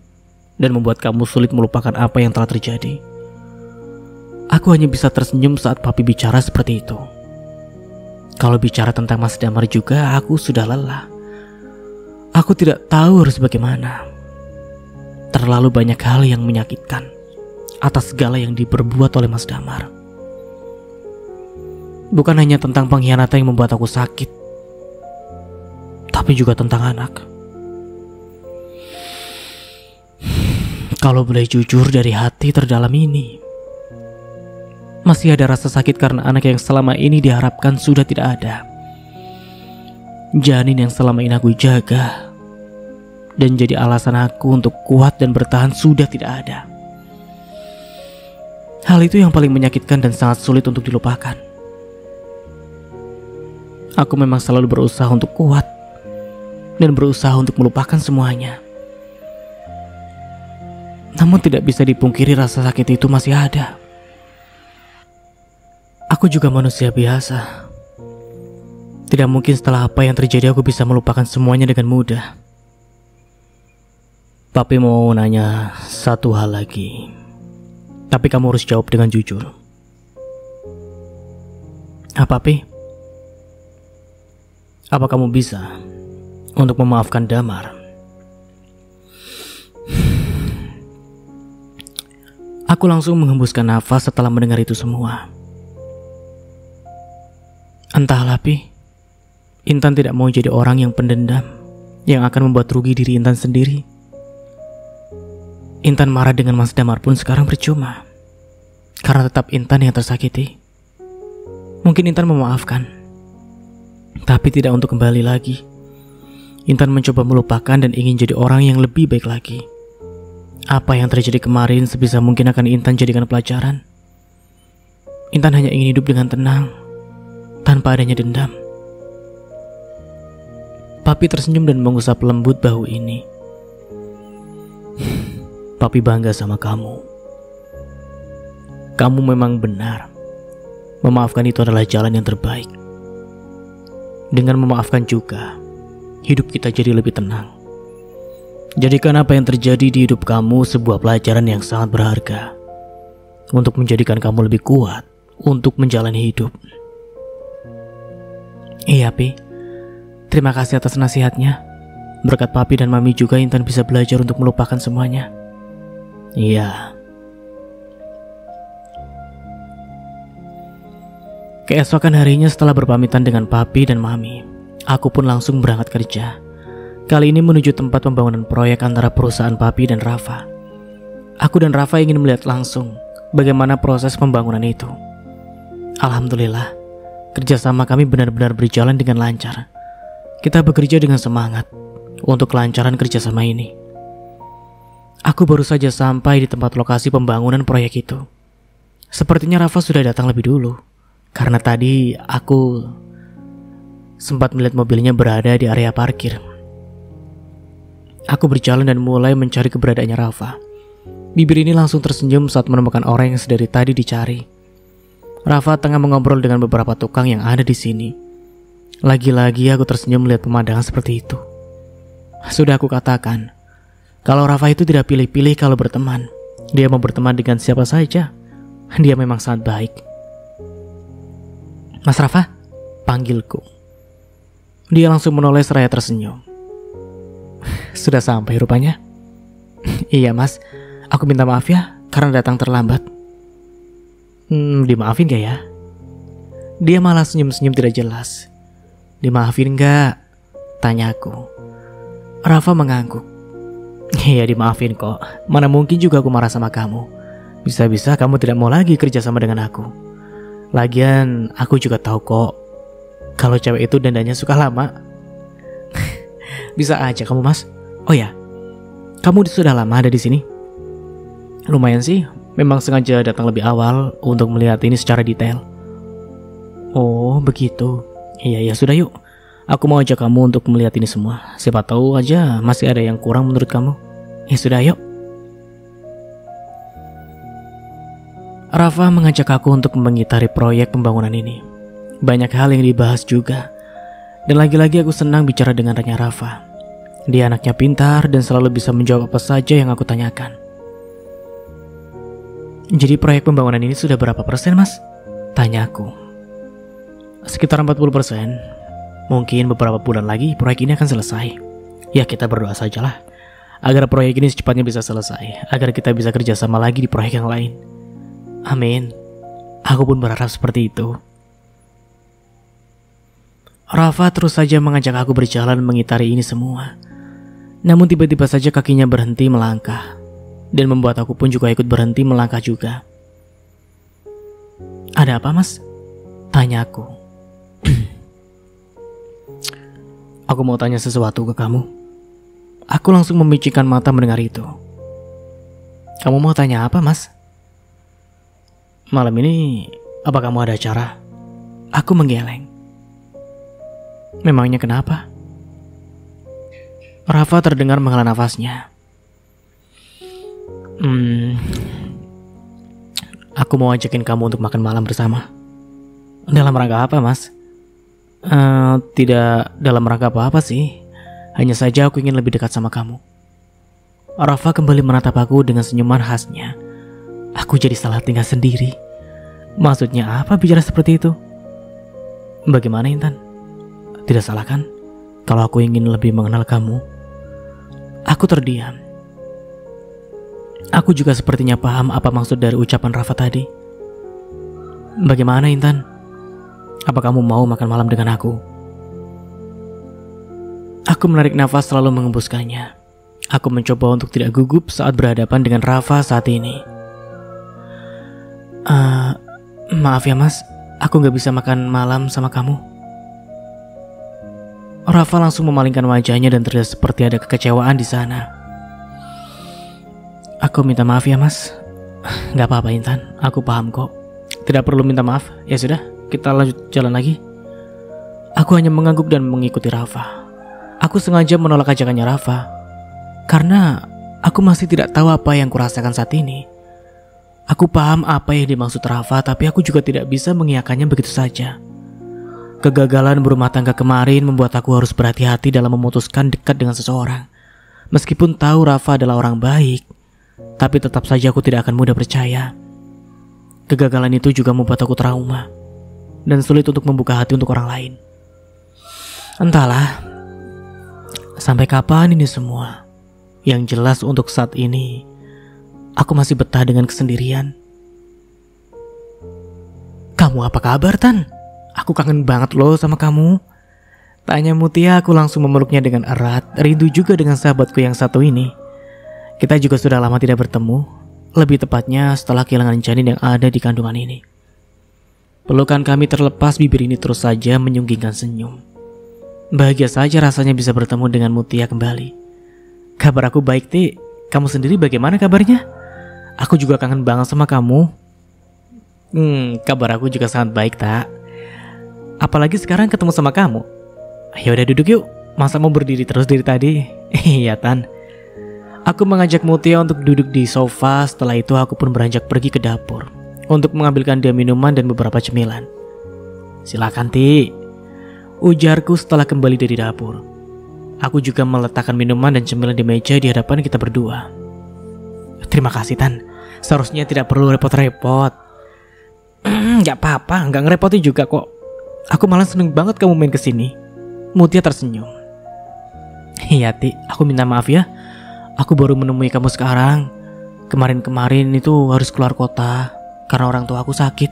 dan membuat kamu sulit melupakan apa yang telah terjadi. Aku hanya bisa tersenyum saat Papi bicara seperti itu. Kalau bicara tentang Mas Damar juga, aku sudah lelah. Aku tidak tahu harus bagaimana. Terlalu banyak hal yang menyakitkan atas segala yang diperbuat oleh Mas Damar. Bukan hanya tentang pengkhianatan yang membuat aku sakit, tapi juga tentang anak. Kalau boleh jujur dari hati terdalam ini, masih ada rasa sakit karena anak yang selama ini diharapkan sudah tidak ada. Janin yang selama ini aku jaga dan jadi alasan aku untuk kuat dan bertahan sudah tidak ada. Hal itu yang paling menyakitkan dan sangat sulit untuk dilupakan. Aku memang selalu berusaha untuk kuat dan berusaha untuk melupakan semuanya. Namun tidak bisa dipungkiri rasa sakit itu masih ada. Aku juga manusia biasa. Tidak mungkin setelah apa yang terjadi aku bisa melupakan semuanya dengan mudah. Papi mau nanya satu hal lagi. Tapi kamu harus jawab dengan jujur. Apa Pi? Apa kamu bisa untuk memaafkan Damar? Aku langsung menghembuskan nafas setelah mendengar itu semua. Entahlah Pi. Intan tidak mau jadi orang yang pendendam, yang akan membuat rugi diri Intan sendiri. Intan marah dengan Mas Damar pun sekarang percuma, karena tetap Intan yang tersakiti. Mungkin Intan memaafkan, tapi tidak untuk kembali lagi. Intan mencoba melupakan dan ingin jadi orang yang lebih baik lagi. Apa yang terjadi kemarin sebisa mungkin akan Intan jadikan pelajaran. Intan hanya ingin hidup dengan tenang, tanpa adanya dendam. Papi tersenyum dan mengusap lembut bahu ini. Papi bangga sama kamu. Kamu memang benar. Memaafkan itu adalah jalan yang terbaik. Dengan memaafkan juga, hidup kita jadi lebih tenang. Jadikan apa yang terjadi di hidup kamu sebuah pelajaran yang sangat berharga, untuk menjadikan kamu lebih kuat untuk menjalani hidup. Iya, Pi. Terima kasih atas nasihatnya. Berkat Papi dan Mami juga Intan bisa belajar untuk melupakan semuanya. Iya. Keesokan harinya setelah berpamitan dengan Papi dan Mami, aku pun langsung berangkat kerja. Kali ini menuju tempat pembangunan proyek antara perusahaan Papi dan Rafa. Aku dan Rafa ingin melihat langsung bagaimana proses pembangunan itu. Alhamdulillah, kerjasama kami benar-benar berjalan dengan lancar. Kita bekerja dengan semangat untuk kelancaran kerjasama ini. Aku baru saja sampai di tempat lokasi pembangunan proyek itu. Sepertinya Rafa sudah datang lebih dulu, karena tadi aku sempat melihat mobilnya berada di area parkir. Aku berjalan dan mulai mencari keberadaannya Rafa. Bibir ini langsung tersenyum saat menemukan orang yang sedari tadi dicari. Rafa tengah mengobrol dengan beberapa tukang yang ada di sini. Lagi-lagi aku tersenyum melihat pemandangan seperti itu. Sudah aku katakan, kalau Rafa itu tidak pilih-pilih kalau berteman. Dia mau berteman dengan siapa saja. Dia memang sangat baik. Mas Rafa, panggilku. Dia langsung menoleh seraya tersenyum. Sudah sampai rupanya. Iya mas, aku minta maaf ya karena datang terlambat. Dimaafin gak ya? Dia malah senyum-senyum tidak jelas. Dimaafin gak? Tanya aku. Rafa mengangguk. Iya dimaafin kok. Mana mungkin juga aku marah sama kamu. Bisa-bisa kamu tidak mau lagi kerja sama dengan aku. Lagian aku juga tahu kok kalau cewek itu dandannya suka lama. Bisa aja kamu mas. Oh ya, kamu sudah lama ada di sini? Lumayan sih. Memang sengaja datang lebih awal untuk melihat ini secara detail. Oh begitu. Iya sudah yuk. Aku mau ajak kamu untuk melihat ini semua. Siapa tahu aja masih ada yang kurang menurut kamu. Ya sudah yuk. Rafa mengajak aku untuk mengitari proyek pembangunan ini. Banyak hal yang dibahas juga. Dan lagi-lagi aku senang bicara dengan Ranya Rafa. Dia anaknya pintar dan selalu bisa menjawab apa saja yang aku tanyakan. Jadi proyek pembangunan ini sudah berapa persen mas? Tanya aku. Sekitar 40%. Mungkin beberapa bulan lagi proyek ini akan selesai. Ya kita berdoa sajalah agar proyek ini secepatnya bisa selesai, agar kita bisa kerjasama lagi di proyek yang lain. Amin. Aku pun berharap seperti itu. Rafa terus saja mengajak aku berjalan mengitari ini semua. Namun tiba-tiba saja kakinya berhenti melangkah, dan membuat aku pun juga ikut berhenti melangkah juga. Ada apa mas? Tanya aku. Aku mau tanya sesuatu ke kamu. Aku langsung memicikkan mata mendengar itu. Kamu mau tanya apa mas? Malam ini apa kamu ada acara? Aku menggeleng. Memangnya kenapa? Rafa terdengar menghela nafasnya. Aku mau ajakin kamu untuk makan malam bersama. Dalam rangka apa mas? Tidak dalam rangka apa-apa sih. Hanya saja aku ingin lebih dekat sama kamu. Rafa kembali menatap aku dengan senyuman khasnya. Aku jadi salah tingkah sendiri. Maksudnya apa bicara seperti itu? Bagaimana Intan? Tidak salah kan? Kalau aku ingin lebih mengenal kamu. Aku terdiam. Aku juga sepertinya paham apa maksud dari ucapan Rafa tadi. Bagaimana Intan? Apa kamu mau makan malam dengan aku? Aku menarik nafas selalu mengembuskannya. Aku mencoba untuk tidak gugup saat berhadapan dengan Rafa saat ini. Maaf ya mas, aku gak bisa makan malam sama kamu. Rafa langsung memalingkan wajahnya dan terlihat seperti ada kekecewaan di sana. Aku minta maaf ya mas. Gak apa-apa Intan, aku paham kok. Tidak perlu minta maaf, ya sudah. Kita lanjut jalan lagi. Aku hanya mengangguk dan mengikuti Rafa. Aku sengaja menolak ajakannya Rafa karena aku masih tidak tahu apa yang kurasakan saat ini. Aku paham apa yang dimaksud Rafa, tapi aku juga tidak bisa mengiyakannya begitu saja. Kegagalan berumah tangga kemarin membuat aku harus berhati-hati dalam memutuskan dekat dengan seseorang. Meskipun tahu Rafa adalah orang baik, tapi tetap saja aku tidak akan mudah percaya. Kegagalan itu juga membuat aku trauma dan sulit untuk membuka hati untuk orang lain. Entahlah, sampai kapan ini semua. Yang jelas untuk saat ini, aku masih betah dengan kesendirian. Kamu apa kabar, Tan? Aku kangen banget loh sama kamu. Tanya Mutia, aku langsung memeluknya dengan erat. Rindu juga dengan sahabatku yang satu ini. Kita juga sudah lama tidak bertemu. Lebih tepatnya setelah kehilangan janin yang ada di kandungan ini. Pelukan kami terlepas, bibir ini terus saja menyunggingkan senyum. Bahagia saja rasanya bisa bertemu dengan Mutia kembali. Kabar aku baik, Ti. Kamu sendiri bagaimana kabarnya? Aku juga kangen banget sama kamu. Kabar aku juga sangat baik, Tak. Apalagi sekarang ketemu sama kamu. Ayo udah duduk yuk. Masa mau berdiri terus dari tadi? Iya, Tan. Aku mengajak Mutia untuk duduk di sofa. Setelah itu aku pun beranjak pergi ke dapur untuk mengambilkan dia minuman dan beberapa cemilan. Silakan, Ti, ujarku setelah kembali dari dapur. Aku juga meletakkan minuman dan cemilan di meja di hadapan kita berdua. Terima kasih, Tan. Seharusnya tidak perlu repot-repot. Gak apa-apa, gak ngerepotin juga kok. Aku malah seneng banget kamu main kesini. Mutia tersenyum. Iya, Ti, aku minta maaf ya. Aku baru menemui kamu sekarang. Kemarin-kemarin itu harus keluar kota karena orang tua aku sakit.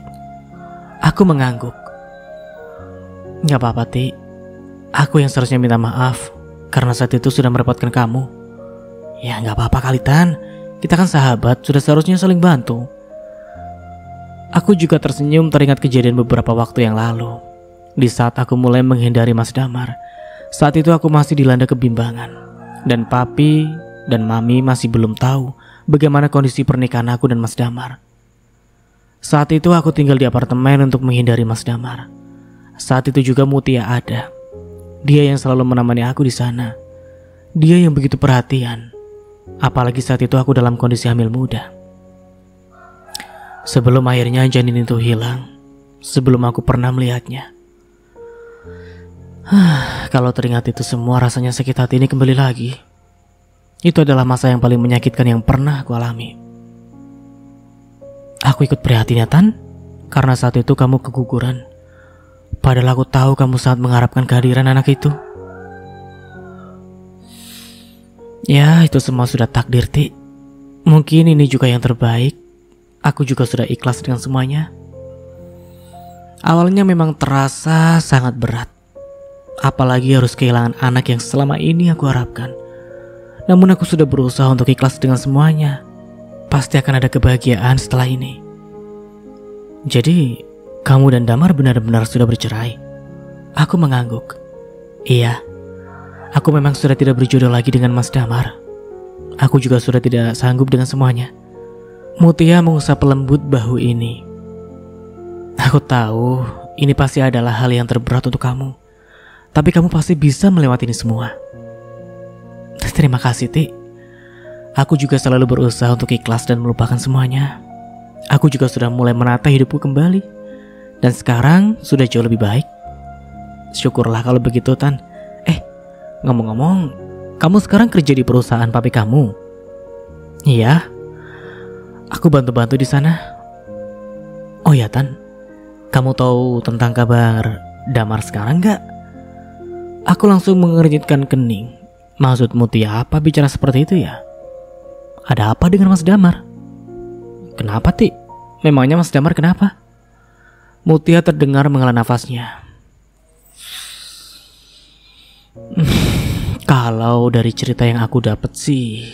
Aku mengangguk. Gak apa-apa, Ti. Aku yang seharusnya minta maaf karena saat itu sudah merepotkan kamu. Ya gak apa-apa kali, Tan. Kita kan sahabat, sudah seharusnya saling bantu. Aku juga tersenyum teringat kejadian beberapa waktu yang lalu. Di saat aku mulai menghindari Mas Damar. Saat itu aku masih dilanda kebimbangan. Dan Papi dan Mami masih belum tahu bagaimana kondisi pernikahan aku dan Mas Damar. Saat itu aku tinggal di apartemen untuk menghindari Mas Damar. Saat itu juga Mutia ada. Dia yang selalu menemani aku di sana. Dia yang begitu perhatian. Apalagi saat itu aku dalam kondisi hamil muda. Sebelum akhirnya janin itu hilang. Sebelum aku pernah melihatnya. Kalau teringat itu semua rasanya sakit hati ini kembali lagi. Itu adalah masa yang paling menyakitkan yang pernah aku alami. Aku ikut prihatin ya, Tan. Karena saat itu kamu keguguran. Padahal aku tahu kamu sangat mengharapkan kehadiran anak itu. Ya, itu semua sudah takdir, Ti. Mungkin ini juga yang terbaik. Aku juga sudah ikhlas dengan semuanya. Awalnya memang terasa sangat berat. Apalagi harus kehilangan anak yang selama ini aku harapkan. Namun aku sudah berusaha untuk ikhlas dengan semuanya. Pasti akan ada kebahagiaan setelah ini. Jadi, kamu dan Damar benar-benar sudah bercerai? Aku mengangguk. Iya, aku memang sudah tidak berjodoh lagi dengan Mas Damar. Aku juga sudah tidak sanggup dengan semuanya. Mutia mengusap lembut bahu ini. Aku tahu ini pasti adalah hal yang terberat untuk kamu. Tapi kamu pasti bisa melewati ini semua. Terima kasih, Ti. Aku juga selalu berusaha untuk ikhlas dan melupakan semuanya. Aku juga sudah mulai menata hidupku kembali. Dan sekarang sudah jauh lebih baik. Syukurlah kalau begitu, Tan. Ngomong-ngomong, kamu sekarang kerja di perusahaan papi kamu? Iya. Aku bantu-bantu di sana. Oh ya, Tan, kamu tahu tentang kabar Damar sekarang gak? Aku langsung mengernyitkan kening. Maksud Mutia apa bicara seperti itu ya? Ada apa dengan Mas Damar? Kenapa, Ti? Memangnya Mas Damar kenapa? Mutia terdengar menghela nafasnya. Kalau dari cerita yang aku dapat sih,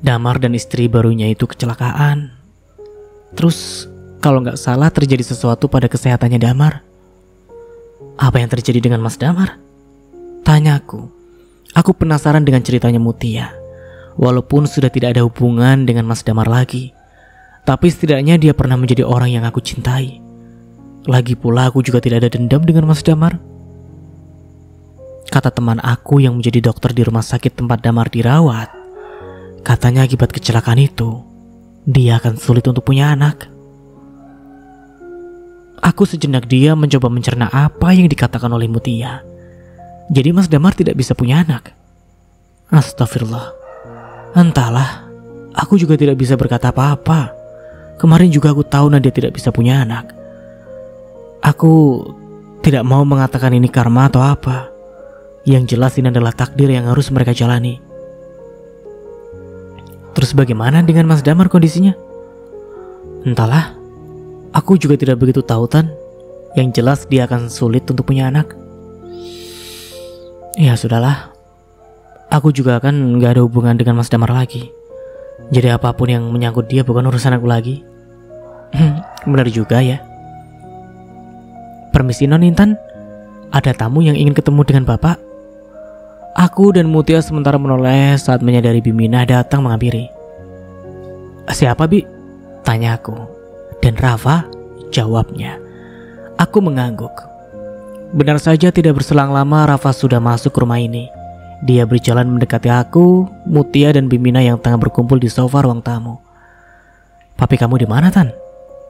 Damar dan istri barunya itu kecelakaan. Terus kalau nggak salah terjadi sesuatu pada kesehatannya Damar. Apa yang terjadi dengan Mas Damar? Tanyaku. Aku penasaran dengan ceritanya Mutia. Walaupun sudah tidak ada hubungan dengan Mas Damar lagi, tapi setidaknya dia pernah menjadi orang yang aku cintai. Lagi pula aku juga tidak ada dendam dengan Mas Damar. Kata teman aku yang menjadi dokter di rumah sakit tempat Damar dirawat, katanya akibat kecelakaan itu, dia akan sulit untuk punya anak. Aku sejenak diam mencoba mencerna apa yang dikatakan oleh Mutia. Jadi Mas Damar tidak bisa punya anak? Astagfirullah. Entahlah, aku juga tidak bisa berkata Kemarin juga aku tahu Nadia tidak bisa punya anak. Aku tidak mau mengatakan ini karma atau apa. Yang jelas ini adalah takdir yang harus mereka jalani. Terus bagaimana dengan Mas Damar kondisinya? Entahlah, aku juga tidak begitu tahu Tan. Yang jelas dia akan sulit untuk punya anak. Ya sudahlah, aku juga kan gak ada hubungan dengan Mas Damar lagi. Jadi apapun yang menyangkut dia bukan urusan aku lagi. Benar juga ya. Permisi Non Intan, ada tamu yang ingin ketemu dengan Bapak. Aku dan Mutia sementara menoleh saat menyadari Bimina datang menghampiri. Siapa Bi? Tanya aku. Dan Rafa jawabnya. Aku mengangguk. Benar saja tidak berselang lama Rafa sudah masuk ke rumah ini. Dia berjalan mendekati aku, Mutia dan Bimina yang tengah berkumpul di sofa ruang tamu. Papi kamu di mana Tan?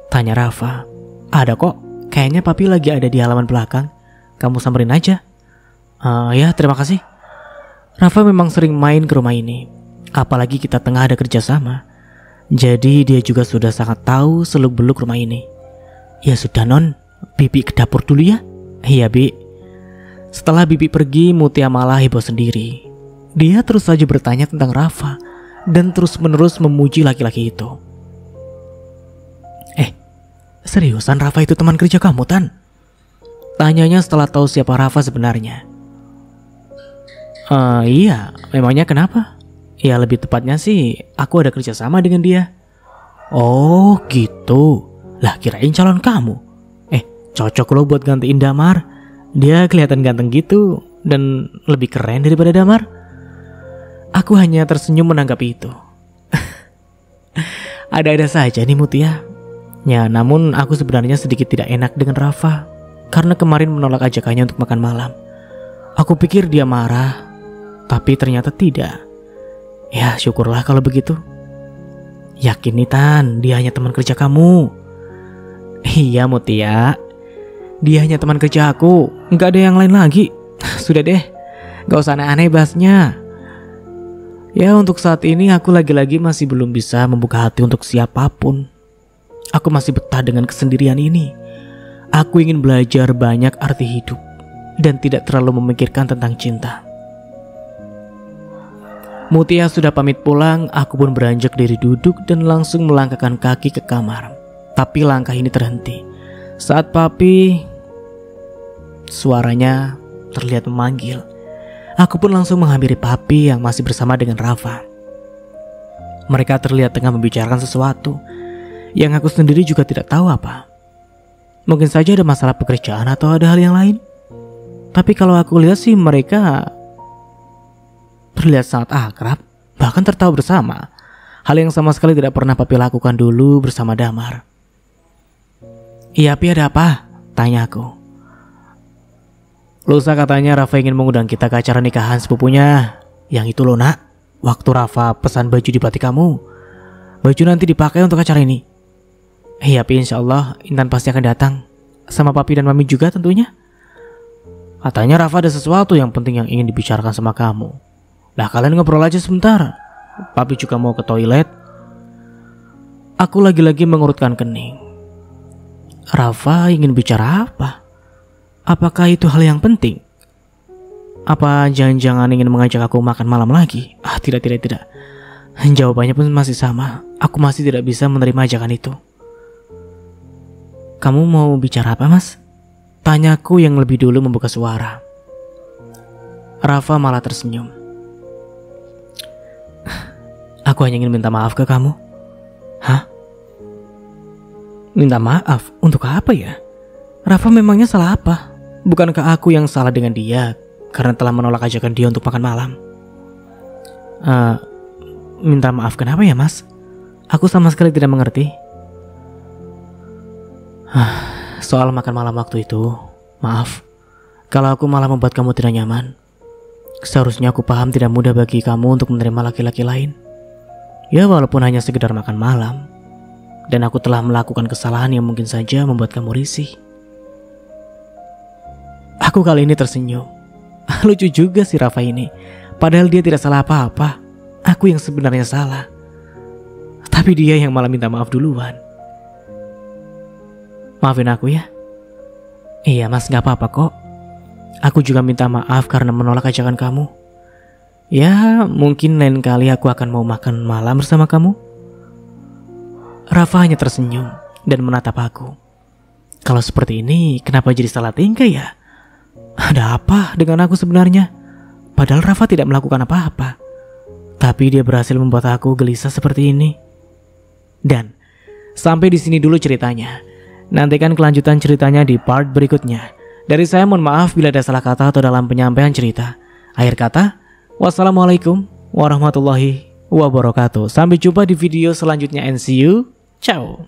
Tanya Rafa. Ada kok. Kayaknya papi lagi ada di halaman belakang. Kamu samperin aja. Ya terima kasih. Rafa memang sering main ke rumah ini. Apalagi kita tengah ada kerjasama. Jadi dia juga sudah sangat tahu seluk-beluk rumah ini. Ya sudah Non, Bibi ke dapur dulu ya. Iya Bi. Setelah Bibi pergi, Mutia malah heboh sendiri. Dia terus saja bertanya tentang Rafa dan terus-menerus memuji laki-laki itu. Seriusan Rafa itu teman kerja kamu Tan? Tanyanya setelah tahu siapa Rafa sebenarnya. Iya, memangnya kenapa? Ya lebih tepatnya sih aku ada kerjasama dengan dia. Oh gitu. Lah kirain calon kamu. Cocok loh buat gantiin Damar. Dia kelihatan ganteng gitu dan lebih keren daripada Damar. Aku hanya tersenyum menanggapi itu. Ada-ada saja nih Mutia. Ya, namun aku sebenarnya sedikit tidak enak dengan Rafa karena kemarin menolak ajakannya untuk makan malam. Aku pikir dia marah, tapi ternyata tidak. Ya, syukurlah kalau begitu. Yakin nih Tan, dia hanya teman kerja kamu. Iya Mutia, dia hanya teman kerja aku, nggak ada yang lain lagi. Sudah deh, gak usah aneh-aneh bahasnya. Ya, untuk saat ini aku lagi-lagi masih belum bisa membuka hati untuk siapapun. Aku masih betah dengan kesendirian ini. Aku ingin belajar banyak arti hidup dan tidak terlalu memikirkan tentang cinta. Mutia sudah pamit pulang, aku pun beranjak dari duduk dan langsung melangkahkan kaki ke kamar. Tapi langkah ini terhenti saat papi suaranya terlihat memanggil. Aku pun langsung menghampiri papi yang masih bersama dengan Rafa. Mereka terlihat tengah membicarakan sesuatu yang aku sendiri juga tidak tahu apa. Mungkin saja ada masalah pekerjaan atau ada hal yang lain. Tapi kalau aku lihat sih mereka terlihat sangat akrab, bahkan tertawa bersama. Hal yang sama sekali tidak pernah papi lakukan dulu bersama Damar. Iya Pi, ada apa? Tanya aku. Lusa katanya Rafa ingin mengundang kita ke acara nikahan sepupunya. Yang itu loh Nak, waktu Rafa pesan baju di batik kamu. Baju nanti dipakai untuk acara ini. Iya Pi, insya Allah Intan pasti akan datang. Sama papi dan mami juga tentunya. Katanya Rafa ada sesuatu yang penting yang ingin dibicarakan sama kamu. Lah kalian ngobrol aja sebentar. Papi juga mau ke toilet. Aku lagi-lagi mengurutkan kening. Rafa ingin bicara apa? Apakah itu hal yang penting? Apa jangan-jangan ingin mengajak aku makan malam lagi? Tidak. Jawabannya pun masih sama. Aku masih tidak bisa menerima ajakan itu. Kamu mau bicara apa Mas? Tanyaku yang lebih dulu membuka suara. Rafa malah tersenyum. Aku hanya ingin minta maaf ke kamu. Hah? Minta maaf? Untuk apa ya? Rafa memangnya salah apa? Bukankah aku yang salah dengan dia karena telah menolak ajakan dia untuk makan malam? Minta maaf kenapa ya Mas? Aku sama sekali tidak mengerti. Soal makan malam waktu itu, maaf kalau aku malah membuat kamu tidak nyaman. Seharusnya aku paham tidak mudah bagi kamu untuk menerima laki-laki lain. Ya walaupun hanya sekedar makan malam. Dan aku telah melakukan kesalahan yang mungkin saja membuat kamu risih. Aku kali ini tersenyum. Lucu juga si Rafa ini. Padahal dia tidak salah apa-apa. Aku yang sebenarnya salah. Tapi dia yang malah minta maaf duluan. Maafin aku ya. Iya mas, gak apa-apa kok. Aku juga minta maaf karena menolak ajakan kamu. Ya, mungkin lain kali aku akan mau makan malam bersama kamu. Rafa hanya tersenyum dan menatap aku. Kalau seperti ini, kenapa jadi salah tingkah ya? Ada apa dengan aku sebenarnya? Padahal Rafa tidak melakukan apa-apa. Tapi dia berhasil membuat aku gelisah seperti ini. Dan sampai di sini dulu ceritanya. Nantikan kelanjutan ceritanya di part berikutnya. Dari saya mohon maaf bila ada salah kata atau dalam penyampaian cerita. Akhir kata, wassalamualaikum warahmatullahi wabarakatuh. Sampai jumpa di video selanjutnya and see you. Ciao.